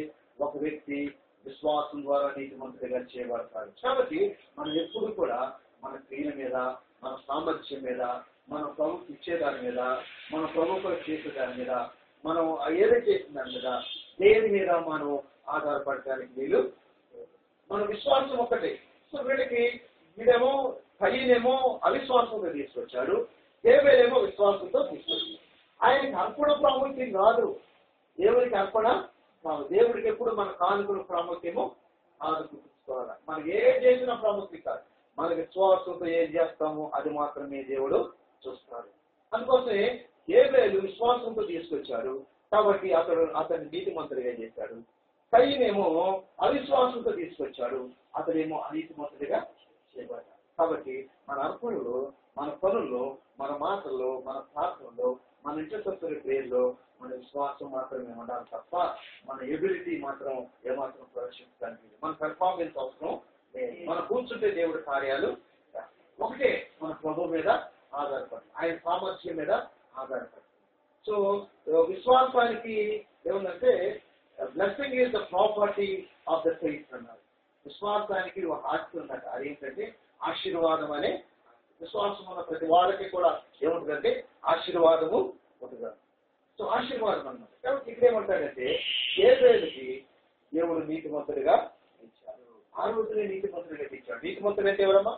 ఒక వ్యక్తి విశ్వాసం ద్వారా నీతిమంతుడిగా చేయబడతాడు. కాబట్టి మనం ఎప్పుడు కూడా మన క్రియల మీద, మన సామర్థ్యం మీద, మన ప్రభుత్వం ఇచ్చే దాని మీద, మన ప్రభుత్వం చేసే దాని మీద, మనం ఏదో చేసిన దాని మీద, దేని మీద మనం ఆధారపడటానికి వీలు. మన విశ్వాసం ఒక్కటే. సో వీడేమో కయ్యనేమో అవిశ్వాసంతో తీసుకొచ్చాడు, హేబేలేమో విశ్వాసంతో తీసుకొచ్చాడు. ఆయనకి అర్పణ ప్రాముఖ్యం కాదు, దేవుడికి అర్పణ. దేవుడికి ఎప్పుడు మన కానుకల ప్రాముఖ్యము ఆదుకుంటుకోవాలి. మనకి ఏం చేసినా ప్రాముఖ్యం కాదు, మన విశ్వాసంతో ఏం చేస్తామో అది మాత్రమే దేవుడు చూస్తాడు. అందుకోసమే హేబేలు విశ్వాసంతో తీసుకొచ్చాడు, కాబట్టి అతన్ని నీతిమంతుడిగా చేశాడు. కయ్యనేమో అవిశ్వాసంతో తీసుకొచ్చాడు, అతడేమో అనీతిమంతుడిగా చేయబడ్డాడు. కాబట్టి మన అర్పణలో, మన పనుల్లో, మన మాటల్లో, మన ప్రార్థనలో, మన ఇంటర్సెప్టరీ ప్రేయర్లో మన విశ్వాసం మాత్రమే ఉండాలి తప్ప మన ఎబిలిటీ మాత్రం ఏమాత్రం ప్రదర్శించడానికి మన పెర్ఫార్మెన్స్ అవసరం. మన కూర్చుంటే దేవుడి కార్యాలు ఒకటే, మన ప్రభు మీద ఆధారపడి, ఆయన సామర్థ్యం మీద ఆధారపడి. సో విశ్వాసానికి ఏముందంటే blessing is the property of the faith అన్నారు. విశ్వాసానికి ఒక ఆస్తి ఉందట, అదేంటంటే ఆశీర్వాదం అనే. విశ్వాసం ఉన్న ప్రతి వాళ్ళకి కూడా ఏముంటుందంటే ఆశీర్వాదము ఉంటుంది. సో ఆశీర్వాదం అన్నమాట. కాబట్టి ఇక్కడ ఏమంటాడంటే హేబేలుకి దేవుడు నీతిమంతుడిగా ఇచ్చాడు, ఆ రోజునే నీతిమంతుడిగా ఇచ్చాడు. నీతిమంతుడు అంటే ఎవరమ్మా?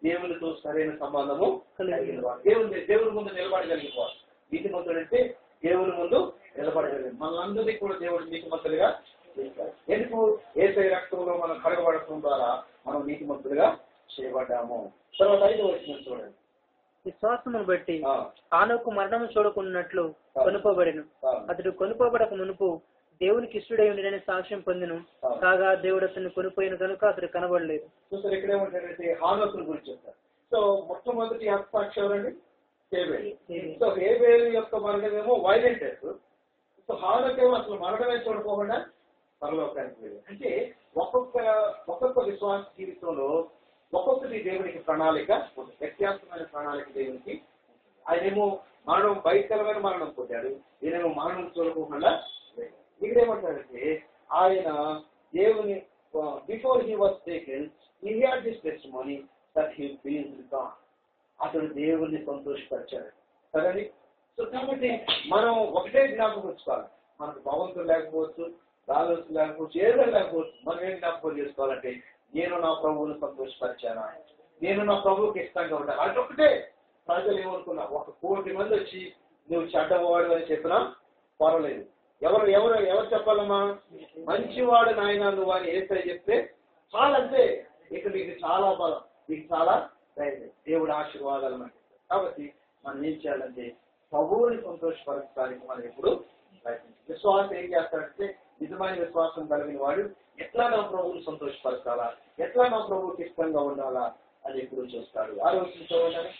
దేవునితో సరైన సంబంధము కలిగిన వాడు, దేవుని ముందు నిలబడగలిగిన వాడు. నీతిమంతుడు అంటే దేవుని ముందు నిలబడగలిగింది. మనందరినీ కూడా దేవుడు నీతిమంతుడిగా చేశాడు. ఎందుకు? యేసయ్య రక్తంలో మనం కడగబడటం ద్వారా మనం నీతిమంతుడిగా చేయబడ్డాము. తర్వాత 5వ వచనం చూడండి. విశ్వాసమును బట్టి హానోకు మరణము చూడకున్నట్లు కొనుకోబడెను. అతడు కొనుకోబడక మునుపు దేవునికి ఇష్టడై ఉండని సాక్ష్యం పొందెను. కాగా దేవుడు అతన్ని కొనిపోయిన కనుక అతడు కనబడలేదు. చూసారు ఇక్కడ ఏమంటారంటే హానోకుని గురించి చెప్తారు. సో మొట్టమొదటి హతసాక్షి ఎవరండి? హేబేలు. సో హేబేలు యొక్క మరణమేమో వైలెంట్ డెత్. సో హానోకేమో అసలు మరణమే చూడకోకుండా పరలోకానికి వెళ్ళాడు. అంటే ఒక్కొక్క విశ్వాస జీవితంలో ఒక్కొక్కటి దేవునికి ప్రణాళిక ఉంటుంది, వ్యత్యాసమైన ప్రణాళిక దేవునికి. ఆయనేమో మరణం, భయంకరమైన మరణం పొందాడు, ఈయనేమో మరణం చూడకుండా. ఇక్కడేమంటాడంటే ఆయన దేవుని before he was taken he had this testimony that he pleased God. అతడు దేవుణ్ణి సంతోషపరిచాడు కదండి. సో కాబట్టి మనం ఒకటే జ్ఞాపకం ఉంచుకోవాలి. మనకు భగవంతుడు లేకపోవచ్చు, ఆలోచన లేకపోవచ్చు, ఏదో లేకపోవచ్చు, మనం ఏం జ్ఞాపకం చేసుకోవాలంటే నేను నా ప్రభువును సంతోషపరిచాను, నేను నా ప్రభువుకి ఇష్టంగా ఉంటాను. అదొకటే. ప్రజలు ఏమనుకున్నా 1 కోటి మంది వచ్చి నువ్వు చెడ్డవాడు అని చెప్పినా పర్వాలేదు. ఎవరు చెప్పాలమ్మా? మంచివాడు నాయన నువ్వు అని యేసయ్య చెప్తే చాలంతే. ఇక నీకు చాలా బలం, నీకు చాలా ధైర్యం, దేవుడు ఆశీర్వాదాలు మనకి. కాబట్టి మనం ఏం చేయాలంటే ప్రభువుని సంతోషపరచడానికి మనం ఎప్పుడు ప్రయత్నించాలి. విశ్వాసం ఏం చేస్తాడంటే నిజమైన విశ్వాసం కలిగిన వాడు ఎట్లా నా ప్రభువుని సంతోషపరచాలా, ఎట్లా నా ప్రభువుకి ఇష్టంగా ఉండాలా అని ఎప్పుడు చూస్తాడు. ఆలోచించవాలని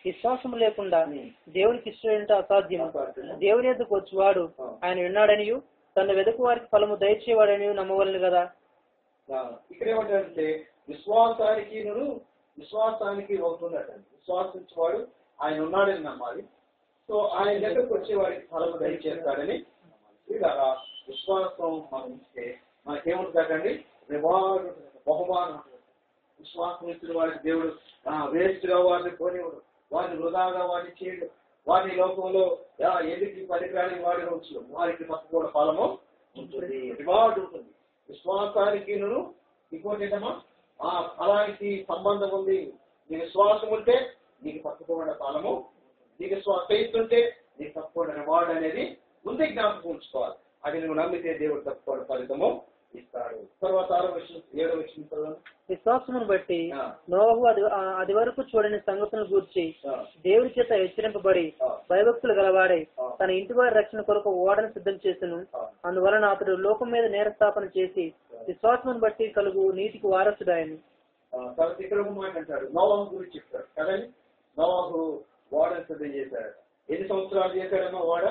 విశ్వాసం లేకుండా దేవునికి ఇష్టం అసాధ్యం. దేవుని ఎదుకు వచ్చేవాడు ఆయన విన్నాడని, తన వెతుకు వారికి ఫలము దయచేవాడని నమ్మవలను కదా. ఇక్కడ ఏమంటారంటే విశ్వాసానికి ఒకటి ఉన్నట్టండి. విశ్వాసించేవాడు ఆయన ఉన్నాడని నమ్మాలి. సో ఆయన దగ్గరకు వచ్చేవాడికి ఫలము దయచేస్తాడని. ఇలా విశ్వాసం మనం ఇస్తే మనకేముంటుందండి? రివార్డ్, బహుమానం. విశ్వాసం ఇచ్చిన వాడికి దేవుడు వేస్ట్ గా వాడిని పోనివాడు, వాడిని వృధాగా వాడిని చేయడు, వాడి లోకంలో ఎదుటి పనికిరాని వాడి రోజులు వారికి తప్పకుండా ఫలము ఉంటుంది, రివార్డ్ ఉంటుంది. విశ్వాసానికి ఇంకోటి ఏంటమ్మా? ఆ ఫలానికి సంబంధం ఉంది. నీ విశ్వాసం ఉంటే నీకు తప్పకుండా ఫలము, నీకు ఫెయిత్ ఉంటే నీకు తప్పకుండా రివార్డ్ అనేది ముందే జ్ఞాపకం ఉంచుకోవాలి. అది నువ్వు నమ్మితే దేవుడు తప్పకుండా ఫలితము ఇస్తాడు. తర్వాత 6వ వచనం 7వ వచనం విశ్వాసమును బట్టి నోవహు అది వరకు చూడని సంగతులను గూర్చి దేవుడి చేత హెచ్చరింపబడి భయభక్తులు గలవాడై తన ఇంటి వారి రక్షణ కొరకు ఓడను సిద్ధం చేసెను. అందువలన అతడు లోకం మీద నేరస్థాపన చేసి విశ్వాసమును బట్టి కలుగు నీతికి వారసుడాయను. కాబట్టి ఇక్కడ ఒక మాట అంటాడు, నోవాహు గురించి చెప్తాడు కదండి. నోవాహు ఓడను సిద్ధం చేశాడు. ఎన్ని సంవత్సరాలు చేశాడమ్మా ఓడ?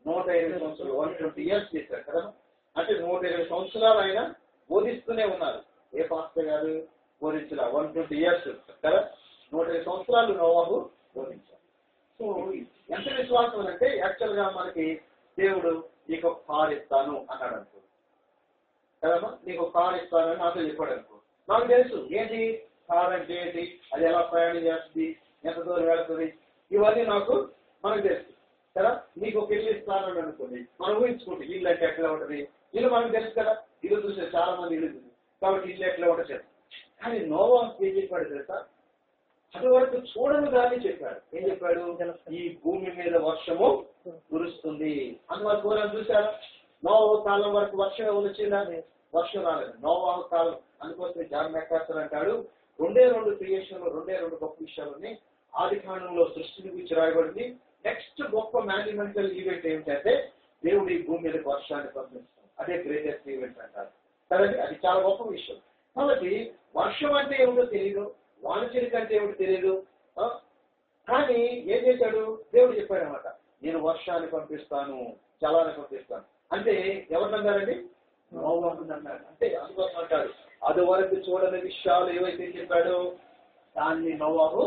120 సంవత్సరాలు, 120 years చేశాడు కదా. అంటే 120 సంవత్సరాలు ఆయన బోధిస్తూనే ఉన్నారు. ఏ పాస్టర్ గారు బోధించారు? 120 years కదా. 120 సంవత్సరాలు నోవాహు బోధించారు. సో ఎంత విశ్వాసం అంటే యాక్చువల్ గా మనకి దేవుడు నీకు ఒక కారు ఇస్తాను అన్నాడు అనుకో కదమ్మా. నీకు ఒక కారు ఇస్తానని నాతో చెప్పాడు అనుకో. నాకు తెలుసు ఏంటి కార్ అంటే ఏంటి, అది ఎలా ప్రయాణం చేస్తుంది, ఎంత దూరం వెళ్తుంది, ఇవన్నీ మనకు తెలుసు కదా. నీకు ఒక ఇల్లు ఇస్తానని అనుకోండి, మనం ఊహించుకోండి ఇల్లు అంటే ఎట్లా ఉంటుంది. ఇల్లు మనకు తెలుసు కదా, ఇల్లు చూసే చాలా మంది ఇల్లు చూసి కాబట్టి ఇల్లు ఎట్లా ఉంటుంది. కానీ నోవాహు ఏం చెప్పాడు తెలుసా? అది వరకు చూడను కానీ చెప్పాడు. ఏం చెప్పాడు? ఈ భూమి మీద వర్షము కురుస్తుంది అని వాళ్ళు దూరం చూశారా? నోవాహు కాలం వరకు వర్షం వచ్చిందా? వర్షం రాలేదు. నోవాహు కాలం అందుకోసం జాన్ మెకార్థర్ అంటాడు, 2 క్రియేషన్లో 2 గొప్ప విషయాలని ఆది కాలంలో సృష్టిని గురించి రాయబడింది. నెక్స్ట్ గొప్ప మాన్యుమెంటల్ ఈవెంట్ ఏమిటంటే దేవుడు ఈ భూమి మీద వర్షాన్ని పంపిస్తాం. అదే గ్రేటెస్ట్ ఈవెంట్ అంటారు కదండి. అది చాలా గొప్ప విషయం. కాబట్టి వర్షం అంటే ఏమిటో తెలియదు, వానచిరిక అంటే ఏమిటో తెలియదు. కానీ ఏం చేశాడు? దేవుడు చెప్పాడు అనమాట, నేను వర్షాన్ని పంపిస్తాను, జలాన్ని పంపిస్తాను. అంటే ఎవరినన్నారండి? నోవాహుని అన్నాడు. అంటే అందుకోసం అంటాడు, అది వరకు చూడని విషయాలు ఏవైతే చెప్పాడో దాన్ని నోవాహు.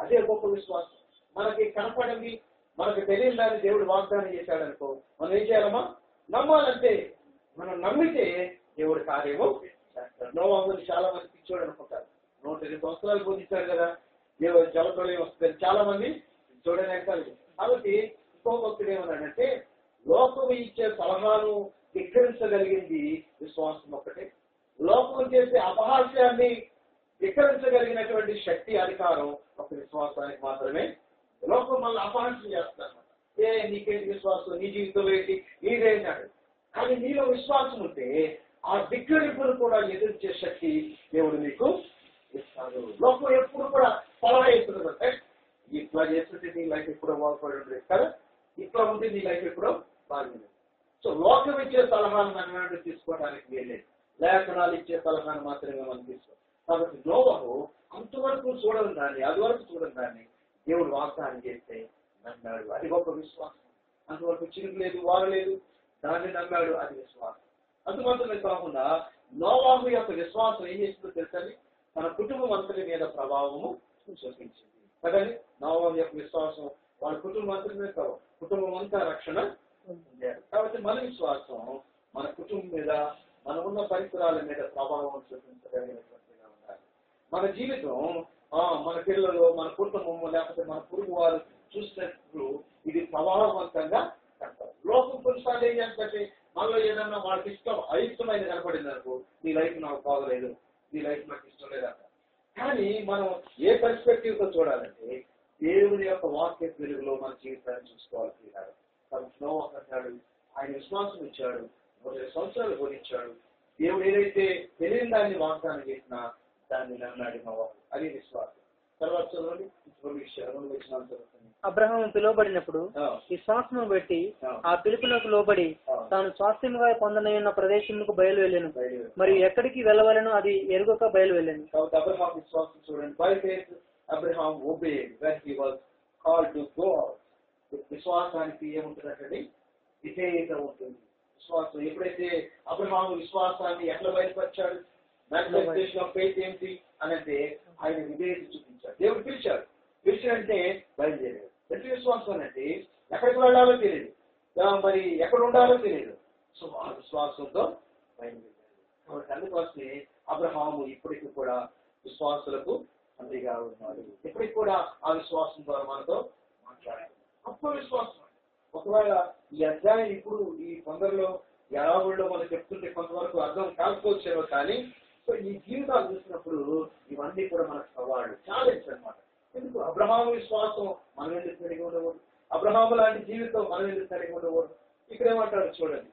అదే గొప్ప విశ్వాసం. మనకి కనపడింది, మనకు తెలియని దాన్ని దేవుడు వాగ్దానం చేశాడు అనుకో, మనం ఏం చేయాలమ్మా? నమ్మాలంటే. మనం నమ్మితే దేవుడు కార్యము చేస్తాడు. నోవాహుని చాలా మంది పిచ్చోడు అనుకుంటారు. 120 సంవత్సరాలు బోధించాడు కదా, దేవుడు జలప్రలయం వస్తుంది, చాలా మంది చూడని అంటారు. కాబట్టి ఇంకో భక్తుడు ఏమన్నాడంటే, లోకం ఇచ్చే సలహాను ధిక్కరించగలిగింది విశ్వాసం ఒక్కటే. లోకం చేసే అపహాస్యాన్ని ధిక్కరించగలిగినటువంటి శక్తి, అధికారం ఒక విశ్వాసానికి మాత్రమే. లోకం మళ్ళీ అపహాస్యం చేస్తారు. నీకేంటి విశ్వాసం, నీ జీవితంలో ఏంటి, నీదేంటాడు. కానీ నీలో విశ్వాసం ఉంటే ఆ ధిక్కరింపును కూడా ఎదుర్చే శక్తి దేవుడు నీకు ఇస్తాడు. లోకం ఎప్పుడు కూడా సలహా ఇస్తుందంటే, ఇట్లా చేస్తుంటే నీ లైఫ్ ఎప్పుడో బాగుపడి ఉంటుంది కదా, ఇట్లా ఉంటే నీ లైఫ్ ఎప్పుడో బాగుంది. సో లోకం ఇచ్చే సలహాను మనం తీసుకోవడానికి వీల్లేదు, లేఖనాలు ఇచ్చే సలహాను మాత్రమే మనం తీసుకోవాలి. కాబట్టి నోవాహు అంతవరకు చూడని దాన్ని, అది వరకు చూడని దాన్ని దేవుడు వాగ్దానం చేస్తే నమ్మాడు. అది గొప్ప విశ్వాసం. అంతవరకు చిరుగు లేదు, వారు లేదు, దాన్ని నమ్మాడు. అది విశ్వాసం. అందుమాత్రమే కాకుండా నోవాహు యొక్క విశ్వాసం ఏం చేసిందో తెలుసని, తన కుటుంబం అంతటి మీద ప్రభావము చూపించింది కదండి. నోవాహు యొక్క విశ్వాసం వాళ్ళ కుటుంబం అంతటి మీద, కుటుంబం అంతా రక్షణ పొందారు. కాబట్టి మన విశ్వాసం మన కుటుంబం మీద, మన ఉన్న పరిసరాల మీద ప్రభావం చూపించగలిగినటువంటిగా ఉండాలి. మన జీవితం మన పిల్లలు, మన కుటుంబం, లేకపోతే మన పొరుగు వారు చూసినప్పుడు ఇది ప్రభావవంతంగా కనపడదు. లోకం కొన్నిసార్లు ఏం చేస్తుంటే మనలో ఏదన్నా వాళ్ళకి అయిష్టమైనది కనపడింది అనుకో, నీ లైఫ్ నాకు బాగలేదు, నీ లైఫ్ నాకు ఇష్టం లేదంట. కానీ మనం ఏ పర్స్పెక్టివ్ తో చూడాలంటే దేవుని యొక్క వాక్య వెలుగులో మన జీవితాన్ని చూసుకోవాలి. కాబట్టి నోవాహు అంటాడు, ఆయన విశ్వాసం ఇచ్చాడు, 120 సంవత్సరాలు బోధించాడు. దేవుడు ఏదైతే తెలియని దాన్ని వాగ్దానం చేసినా దాన్ని నమ్మాడు నోవాహు. అది విశ్వాసం. తర్వాత చదవండి, అబ్రహాము పిలువబడినప్పుడు విశ్వాసమును బట్టి ఆ పిలుపునకు లోబడి తాను స్వాస్థ్యముగా పొందనయున్న ప్రదేశములకు బయలువెళ్ళాను, మరియు ఎక్కడికి వెళ్ళవలను అది ఎరుగక బయలువెళ్ళాను. కాబట్టి అబ్రహాం విశ్వాసం చూడండి. By faith Abraham obeyed when he was called to go out. విశ్వాసానికి ఏముంటుందంటే విధేయత ఉంటుంది. విశ్వాసం ఎప్పుడైతే అబ్రహాము విశ్వాసాన్ని ఎట్లా బయలుపరిచాడు, మేనిఫెస్టేషన్ ఆఫ్ ఫెయిత్ ఏంటి అనంటే ఆయన విధేయత చూపించాడు. దేవుడు పిలిచాడు, పిలిచాడంటే బయలుదేరాడు. ఎట్టి విశ్వాసం అంటే ఎక్కడికి వెళ్ళాలో తెలియదు, మరి ఎక్కడ ఉండాలో తెలియదు. సో ఆ విశ్వాసంతో బయలుదేరాడు. కాబట్టి అందుకోసమే అబ్రహాము ఇప్పటికీ కూడా విశ్వాసులకు తండ్రిగా ఉన్నాడు. ఇప్పటికి కూడా ఆ విశ్వాసం ద్వారా మనతో మాట్లాడాలి. గొప్ప విశ్వాసం. ఒకవేళ ఈ అధ్యాయం ఇప్పుడు ఈ కొందరిలో యాభైలో మనం చెప్తుంటే కొంతవరకు అర్థం కాకపోవచ్చేమో, కానీ సో ఈ జీవితాలు చూసినప్పుడు ఇవన్నీ కూడా మనకు సవాళ్ళు, ఛాలెంజ్ అనమాట. ఎందుకు అబ్రహాము విశ్వాసం మనం ఎందుకు కలిగి ఉండకూడదు, అబ్రహాము లాంటి జీవితం మనం ఎందుకు కలిగి ఉండకూడదు. ఇక్కడ ఏమంటారు చూడండి,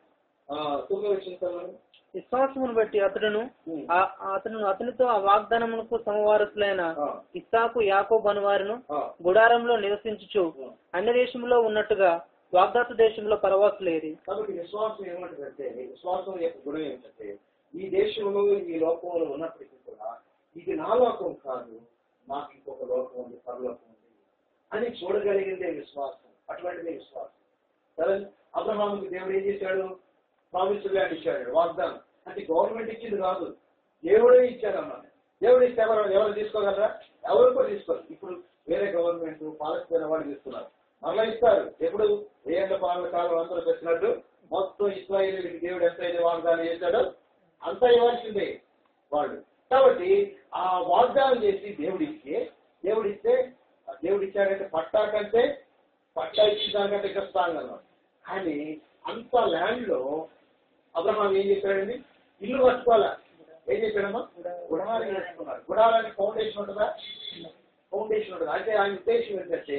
విశ్వాసమును బట్టి అతనితో ఆ వాగ్దానమునకు సమవారసులైన ఇస్సాకు యాకోబు అనువారును గుడారంలో నివసించుచు అన్య దేశంలో ఉన్నట్టుగా వాగ్దాత దేశంలో పరవాసులేది. కాబట్టి విశ్వాసం ఏమంటుందంటే, విశ్వాసం యొక్క గుణం ఏంటంటే, ఈ దేశంలో ఈ లోకంలో ఉన్నప్పటికీ కూడా ఇది నా లోకం కాదు, నాకు ఇంకొక లోకం ఉంది, పరలోకం ఉంది అని చూడగలిగిందే విశ్వాసం. అటువంటిదే విశ్వాసం. సరే, అబ్రహాముకి దేవుడు ఏం చేశాడు? ప్రామిస్డ్ ల్యాండ్ ఇచ్చాడు, వాగ్దానం. అంటే గవర్నమెంట్ ఇచ్చింది కాదు, దేవుడే ఇచ్చాడమ్మా. దేవుడు ఇస్తే ఎవరు తీసుకోగలరా? ఎవరు కూడా తీసుకోరు. ఇప్పుడు వేరే గవర్నమెంట్ పాలస్తీనా వాళ్ళు తీసుకున్నారు, మరలా ఇస్తారు. ఎప్పుడు ఏళ్ళ పాలన కాలం అందరూ పెట్టినట్టు మొత్తం ఇశ్రాయేలీయులకి దేవుడు ఎంత అయితే వాగ్దానం చేశాడో అంతా ఇవ్వాల్సిందే వాళ్ళు. కాబట్టి ఆ వాగ్దానం చేసి దేవుడిస్తే దేవుడు ఇచ్చాడంటే పట్టా ఇచ్చిన దానికంటే ఇంకా స్ట్రాంగ్ అన్నమాట. కానీ అంత ల్యాండ్ లో అబ్రహాం ఏం చేశాడండి? ఇల్లు కట్టుకోవాలా? ఏం చేశాడమ్మా? గుడారం కట్టుకున్నాడు. గుడారానికి ఫౌండేషన్ ఉంటుందా? ఫౌండేషన్ ఉంటుంది. అంటే ఆయన ఉద్దేశం ఏంటంటే,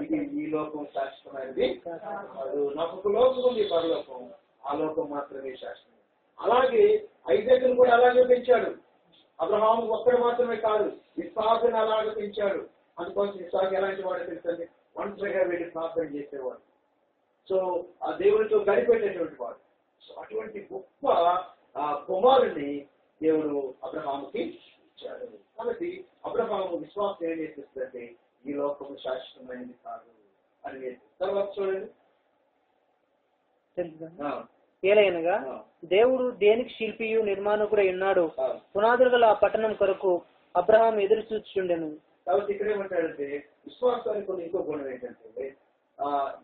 ఇది ఈ లోకం శాశ్వతమైనది కాదు, నాకు ఒక లోకం ఉంది, పరలోకం. ఆ లోకం మాత్రమే శాశ్వతం. అలాగే ఐజాకును కూడా అలాగే పెంచాడు. అబ్రహాము ఒక్కడు మాత్రమే కాదు, ఇస్సాకును అలాగే పెంచాడు. అందుకోసం ఇస్సాకు ఎలాంటి వాడు తెలుసండి? ఒంటరిగా వెళ్ళి ప్రార్థన చేసేవాడు. సో ఆ దేవుడితో గడిపెట్టేటువంటి వాడు. సో అటువంటి గొప్ప కుమారుని దేవుడు అబ్రహాముకి ఇచ్చాడు. కాబట్టి అబ్రహాము విశ్వాసం ఏం నేర్పిస్తుందంటే, ఈ లోకము శాశ్వతమైనది కాదు అని నేర్పిస్తుంది. తర్వాత చూడండి, ఏలైనగా దేవుడు దేనికి శిల్పియు నిర్మాణకుడై ఉన్నాడు, పునాదులు గల ఆ పట్టణం కొరకు అబ్రహాం ఎదురు చూచుండెను. కాబట్టి ఇక్కడ ఏమంటాడంటే, విశ్వాసానికి కొన్ని ఇంకో గుణం ఏంటంటే,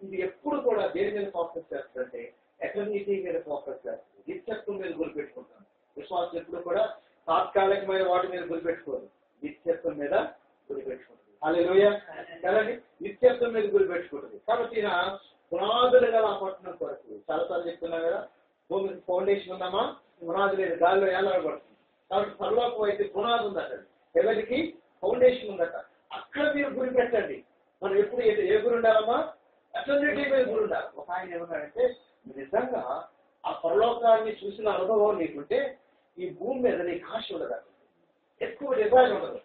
ఇది ఎప్పుడు కూడా దేని మీద ఫోకస్ చేస్తుందంటే, ఎటర్నిటీ మీద ఫోకస్ చేస్తుంది, నిత్యత్వం మీద గురిపెట్టుకుంటాం. విశ్వాసం ఎప్పుడు కూడా తాత్కాలికమైన వాటి మీద గురిపెట్టుకోదు, నిత్యత్వం మీద గురిపెట్టుకుంటుంది. హల్లెలూయా. కదండి, నిత్యత్వం మీద గురిపెట్టుకుంటుంది. కాబట్టి ఈయన పునాదులు గల ఆ పట్టణం కొరకు, చాలాసార్లు చెప్తున్నా కదా, భూమికి ఫౌండేషన్ ఉందమ్మా, పునాది లేదు, గాలిలో ఏలాడబడుతుంది. కాబట్టి పరలోకం అయితే పునాది ఉందట, ఎవరికి ఫౌండేషన్ ఉందట. అక్కడ మీరు గురి పెట్టండి. మనం ఎప్పుడు ఏ గురి ఉండాలమ్మా? ఎటర్నిటీ మీద గురి ఉండాలి. ఒక ఆయన ఏమన్నాడంటే, నిజంగా ఆ పరలోకాన్ని చూసిన అనుభవం నీకుంటే ఈ భూమి మీద నీకు ఆశ ఉండదు, ఎక్కువ డిజైన్ ఉండదు.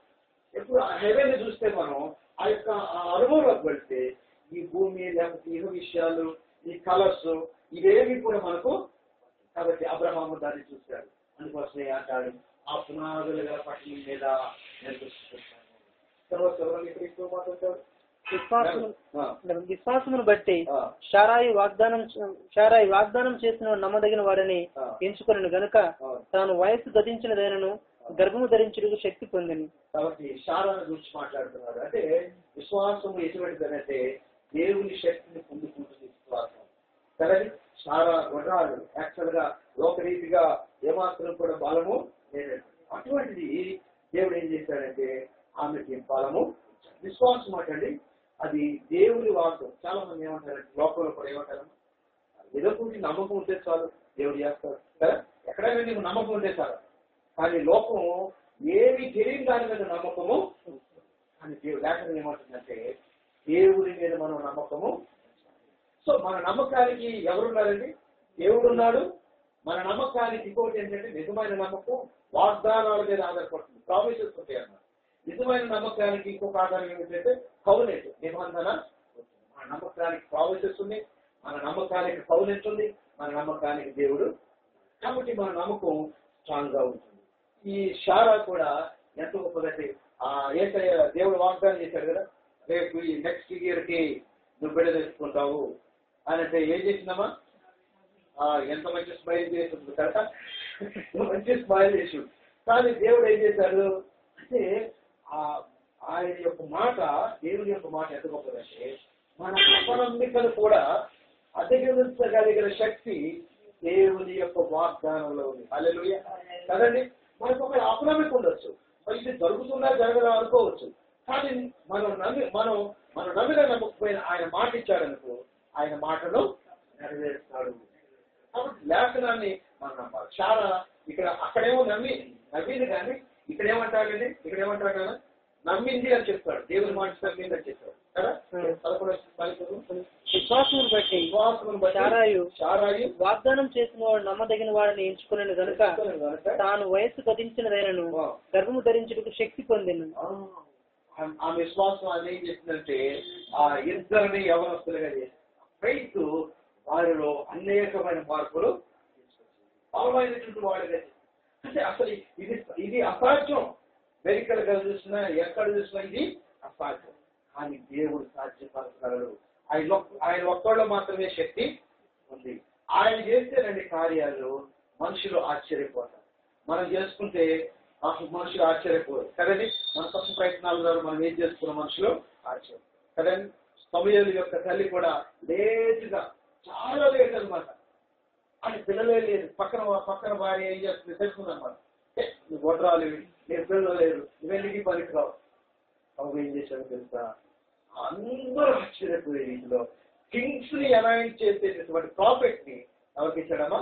ఎప్పుడు ఆ హెవెన్ చూస్తే మనం ఆ యొక్క అనుభవంలోకి వెళ్తే ఈ భూమి లేకపోతే ఇహ విషయాలు, ఈ కలర్స్, ఇవేవి కూడా మనకు. కాబట్టి అబ్రహాము దాన్ని చూశాడు. అందుకోసమే అంటాడు, ఆ పునాదులు గల పట్టణం మీద నేను దృష్టిస్తాను. తర్వాత ఇక్కడ మాట్లాడతాడు, విశ్వాసమును బట్టి షారాయి వాగ్దానం చేసిన నమ్మదగిన వాడని ఎంచుకుని గనుక తాను వయస్సు గతించినదైనను గర్భము ధరించుటకు శక్తి పొందిని. కాబట్టి షారాను గురించి మాట్లాడుతున్నాడు. అంటే విశ్వాసం ఎటువంటిదనంటే దేవుని శక్తిని పొందుకుంటుంది విశ్వాసం. కానీ షారా గుర్రాలు యాక్చువల్ గా లోకరీతిగా ఏమాత్రం కూడా బలము లేదండి. అటువంటిది దేవుడు ఏం చేశాడంటే ఆమెకి బలము. విశ్వాసం అంటండి అది దేవుని వాగ్దానం. చాలా మంది ఏమంటారంటే, లోకంలో కూడా ఏమంటారు, ఏదో కొంచెం నమ్మకం ఉంటే చాలు దేవుడు చేస్తారు కదా, ఎక్కడైనా నీకు నమ్మకం ఉంటే చాలు. కానీ లోకం ఏమి తెలియని దాని మీద నమ్మకము. కానీ దేవుడు లేఖనం ఏమంటుందంటే, దేవుడి మీద మనం నమ్మకము. సో మన నమ్మకానికి ఎవరున్నారండి? దేవుడు ఉన్నాడు. మన నమ్మకానికి ఇంకోటి ఏంటంటే, నిజమైన నమ్మకం వాగ్దానాల మీద ఆధారపడుతుంది, ప్రామిసెస్ ఉంటాయి అన్నమాట. నిజమైన నమ్మకానికి ఇంకొక ఆధారం ఏమిటంటే కౌనెంట్, నిబంధన. మన నమ్మకానికి ప్రామిసెస్ ఉంది, మన నమ్మకానికి కౌనెంట్ ఉంది, మన నమ్మకానికి దేవుడు. కాబట్టి మన నమ్మకం స్ట్రాంగ్ గా ఉంటుంది. ఈ షారా కూడా ఎంత గొప్పదంటే, ఏసయ్య దేవుడు వాగ్దానం చేశాడు కదా, రేపు ఈ నెక్స్ట్ ఇయర్ కి నువ్వు బిడ్డ తెచ్చుకుంటావు అని. అంటే ఏం చేసిందమ్మా? ఎంత మంచి స్మైల్ చేస్తుంది కదా, మంచి స్మైల్ చేసి. కానీ దేవుడు ఏం చేశాడు అంటే, ఆయన యొక్క మాట, దేవుని యొక్క మాట ఎంత గొప్పదంటే, మన అపనమ్మికలు కూడా అధిగమించగలిగిన శక్తి దేవుని యొక్క వాగ్దానంలో ఉంది. హల్లెలూయా. కదండి, మనకు ఒక అపనమ్మిక ఉండొచ్చు, ఇది జరుగుతుందా జరగదా అనుకోవచ్చు. కానీ మనం నమ్మిన నమ్మకపోయిన ఆయన మాట ఇచ్చాడనుకో, ఆయన మాటను నెరవేరుస్తాడు. కాబట్టి లేఖనాన్ని మనం నమ్మాలి. చాలా ఇక్కడ అక్కడేమో నమ్మింది కానీ ఇక్కడేమంటాడండి, ఇక్కడేమంటాడు కదా, నమ్మింది అని చెప్తాడు. దేవుని మాట నమ్మింది అని చెప్తాడు. కదా 11 విశ్వాసమును బట్టి శారాయు వాగ్దానం చేసిన వాడు నమ్మదగిన వాడిని ఎంచుకున్నాను గనుక తాను వయస్సు గతించినదైనను గర్భము ధరించుటకు శక్తి పొందిను. ఆ విశ్వాసం అది ఏం చేసిందంటే ఆ ఇద్దరిని యవనస్తులుగా చేసింది. ఫెయిత్ వారిలో అనేకమైన మార్పులు బలమైనటువంటి వాడుగా. అంటే అసలు ఇది అసాధ్యం. మెడికల్ గా చూసినా ఎక్కడ చూసినా ఇది అసాధ్యం. కానీ దేవుడు సాధ్యపరచగలడు. ఆయన ఒక్కళ్ళు మాత్రమే శక్తి ఉంది. ఆయన చేస్తేనండి కార్యాలు మనుషులు ఆశ్చర్యపోతారు. మనం చేసుకుంటే మనుషులు ఆశ్చర్యపోరు కదండి. మన తప్పు ప్రయత్నాల ద్వారా మనం ఏం చేసుకున్న మనుషులు ఆశ్చర్యం కదండి. సమూయేలు యొక్క తల్లి కూడా లేటుగా, చాలా లేట్ అనమాట. అని పిల్లలే లేదు. పక్కన భార్య ఏం చేస్తుంది తెలుసుకుందనమాట. నువ్వు గొడ్రాలు, నేను పిల్లలు లేరు, నువ్వెందుకు పనికి రావు. అవి ఏం చేశాడు తెలుసా? అందరూ ఆశ్చర్యపోయే రీతిలో కింగ్స్ ని అనాయింట్ చేసేటటువంటి ప్రాఫిట్ ని ఎవరికి ఇచ్చాడమ్మా?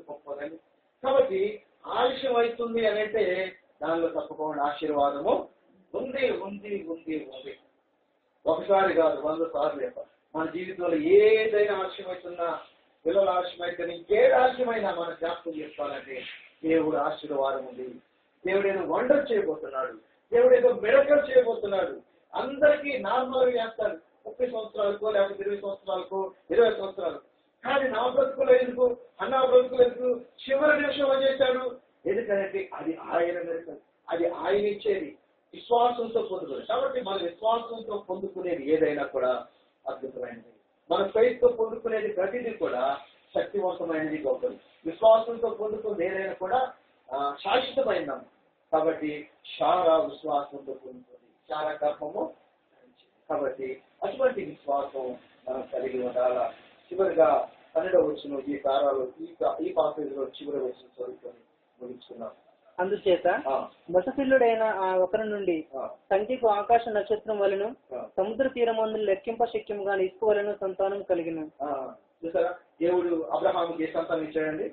గొప్పదండి. కాబట్టి ఆలస్యం అవుతుంది అని అంటే దానిలో తప్పకుండా ఆశీర్వాదము ఉంది ఉంది ఉంది ఉంది. ఒకసారి కాదు, 100 సార్లు. మన జీవితంలో ఏదైనా ఆలస్యం అవుతున్నా, పిల్లల ఆలస్యం అయితే, ఇంకేది ఆలస్యమైనా మన జ్ఞాపకం చేసుకోవాలంటే దేవుడు ఆశీర్వాదం ఉంది. దేవుడు ఏదో వండర్ చేయబోతున్నాడు. దేవుడు ఏదో మిరకల్ చేయబోతున్నాడు. అందరికీ నార్మల్గా చేస్తాడు. 30 సంవత్సరాలకు లేకపోతే 20 సంవత్సరాలకు 20 సంవత్సరాలు. కానీ నా బ్రతుకులు ఎందుకు, అన్న బ్రతుకులు ఎందుకు చివరి నిమిషంలో చేశాడు? ఎందుకంటే అది ఆయన మిరకల్, అది ఆయన ఇచ్చేది. విశ్వాసంతో పొందుకునేది. కాబట్టి మన విశ్వాసంతో పొందుకునేది ఏదైనా కూడా అద్భుతమైనది. మన ఫెయిత్ తో పొందుకునేది ప్రతిదీ కూడా శక్తివంతమైనది, గొప్పది. విశ్వాసంతో పొందుకునేది ఏదైనా కూడా శాశ్వతమైనది. కాబట్టి శారా విశ్వాసంతో పొందుతుంది, శారా గర్భము. కాబట్టి అటువంటి విశ్వాసం మనం కలిగి ఉండాలా. చివరిగా 12వ వచనం ఈ కారాలు ఈ పాపేజ్లో చివరి వచనం చదువుకొని ముగించుకున్నాం. అందుచేత మసపిల్లుడైన ఆ ఒకరి నుండి సంఖ్యకు ఆకాశ నక్షత్రం వలన సముద్ర తీరమందులు లెక్కింప శక్యముగా ఇసుక వలన సంతానం కలిగిన. చూసారా, దేవుడు అబ్రహాముకి ఏ సంతానం ఇచ్చాడండి?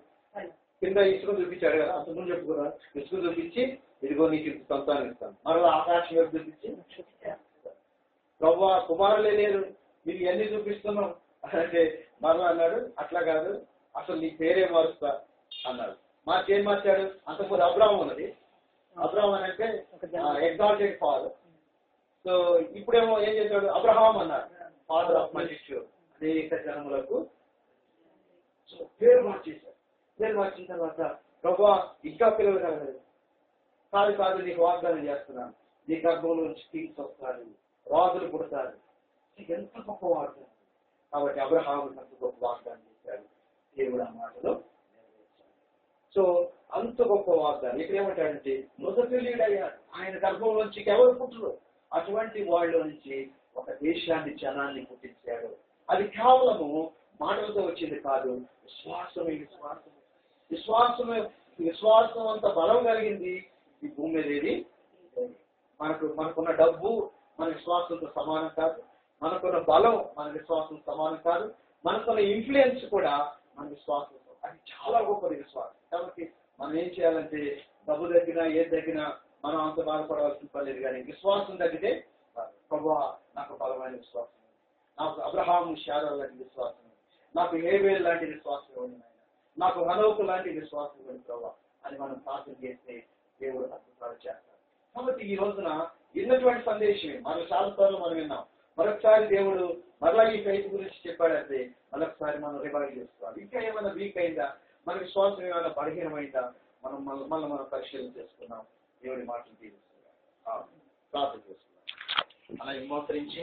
కింద ఇసుక చూపించాడు కదా, అంతకుముందు చెప్పుకున్నా. ఇసుక చూపించి ఇదిగో నీకు సంతానం ఇస్తాను. మరలా ఆకాశం వైపు చూపించి ప్రభువా కుమారులే లేరు, మీకు ఎన్ని చూపిస్తున్నాం అంటే మరలా అన్నాడు, అట్లా కాదు, అసలు నీ పేరే మారుస్తా అన్నాడు. ఏం మార్చాడు? అంతకుముందు అబ్రాహం ఉన్నది. అబ్రాహం అని అంటే ఎగ్జాల్టెడ్ ఫాదర్. సో ఇప్పుడేమో ఏం చేశాడు? అబ్రహాం అన్నాడు, ఫాదర్ ఆఫ్ మల్టిట్యూడ్, అనేక జనములకు. సో పేరు మార్చేశాడు. పేరు మార్చిన తర్వాత ప్రభువా ఇంకా పిల్లలు కలగలేదు. కాదు నీకు వాగ్దానం చేస్తున్నాను, నీ గర్భంలో నుంచి కింగ్స్ వస్తారు, రాజులు పుడతారు. ఎంత గొప్ప వాగ్దానం. కాబట్టి అబ్రహాము అంత గొప్ప వాగ్దానం చేశాడు. దేవుడు ఆ మాటలో నెరవేర్చాడు. సో అంత గొప్ప వాగ్దానం. ఇక్కడ ఏమంటాడంటే మృతతుల్యుడయ్యాడు. ఆయన గర్భంలోంచి ఎవరు పుట్టరు, అటువంటి వాళ్ళ నుంచి ఒక దేశాన్ని, జనాన్ని పుట్టించాడు. అది కేవలము మాటలతో వచ్చింది కాదు, విశ్వాసమే. విశ్వాసం అంత బలం కలిగింది ఈ భూమి మీద ఏది. మనకున్న డబ్బు మన విశ్వాసంతో సమానం కాదు, మనకున్న బలం మన విశ్వాసం సమానం కాదు, మనకున్న ఇన్ఫ్లుయెన్స్ కూడా మన విశ్వాసంతో. అది చాలా గొప్పది విశ్వాసం. కాబట్టి మనం ఏం చేయాలంటే డబ్బు తగ్గినా ఏది తగ్గినా మనం అంత బాధపడవలసిన పని లేదు. కానీ విశ్వాసం తగ్గితే ప్రభువా నాకు బలమైన విశ్వాసం, నాకు అబ్రహాము శారా లాంటి విశ్వాసం, నాకు హేబేల్ లాంటి విశ్వాసం ఇవ్వండి నాయన, నాకు హనోకు లాంటి విశ్వాసం ఇవ్వండి ప్రభువా అని మనం ప్రార్థన చేస్తే దేవుడు అద్భుతాలు చేస్తాడు. కాబట్టి ఈ రోజున విన్నటువంటి సందేశమే మనం చాలాసార్లు మనం విన్నాం. మరొకసారి దేవుడు మరలా ఈ ఫెయిత్ గురించి చెప్పాడంటే మరొకసారి మనం రివైవ్ చేసుకోవాలి. ఇంకా ఏమైనా వీక్ అయిందా, మన విశ్వాసం ఏమైనా బలహీనమైందా, మనం పరిశీలన చేసుకున్నాం. దేవుడి మాటలు తీరుస్తున్నాం, ప్రార్థన చేసుకున్నాం. అలా మోసరించి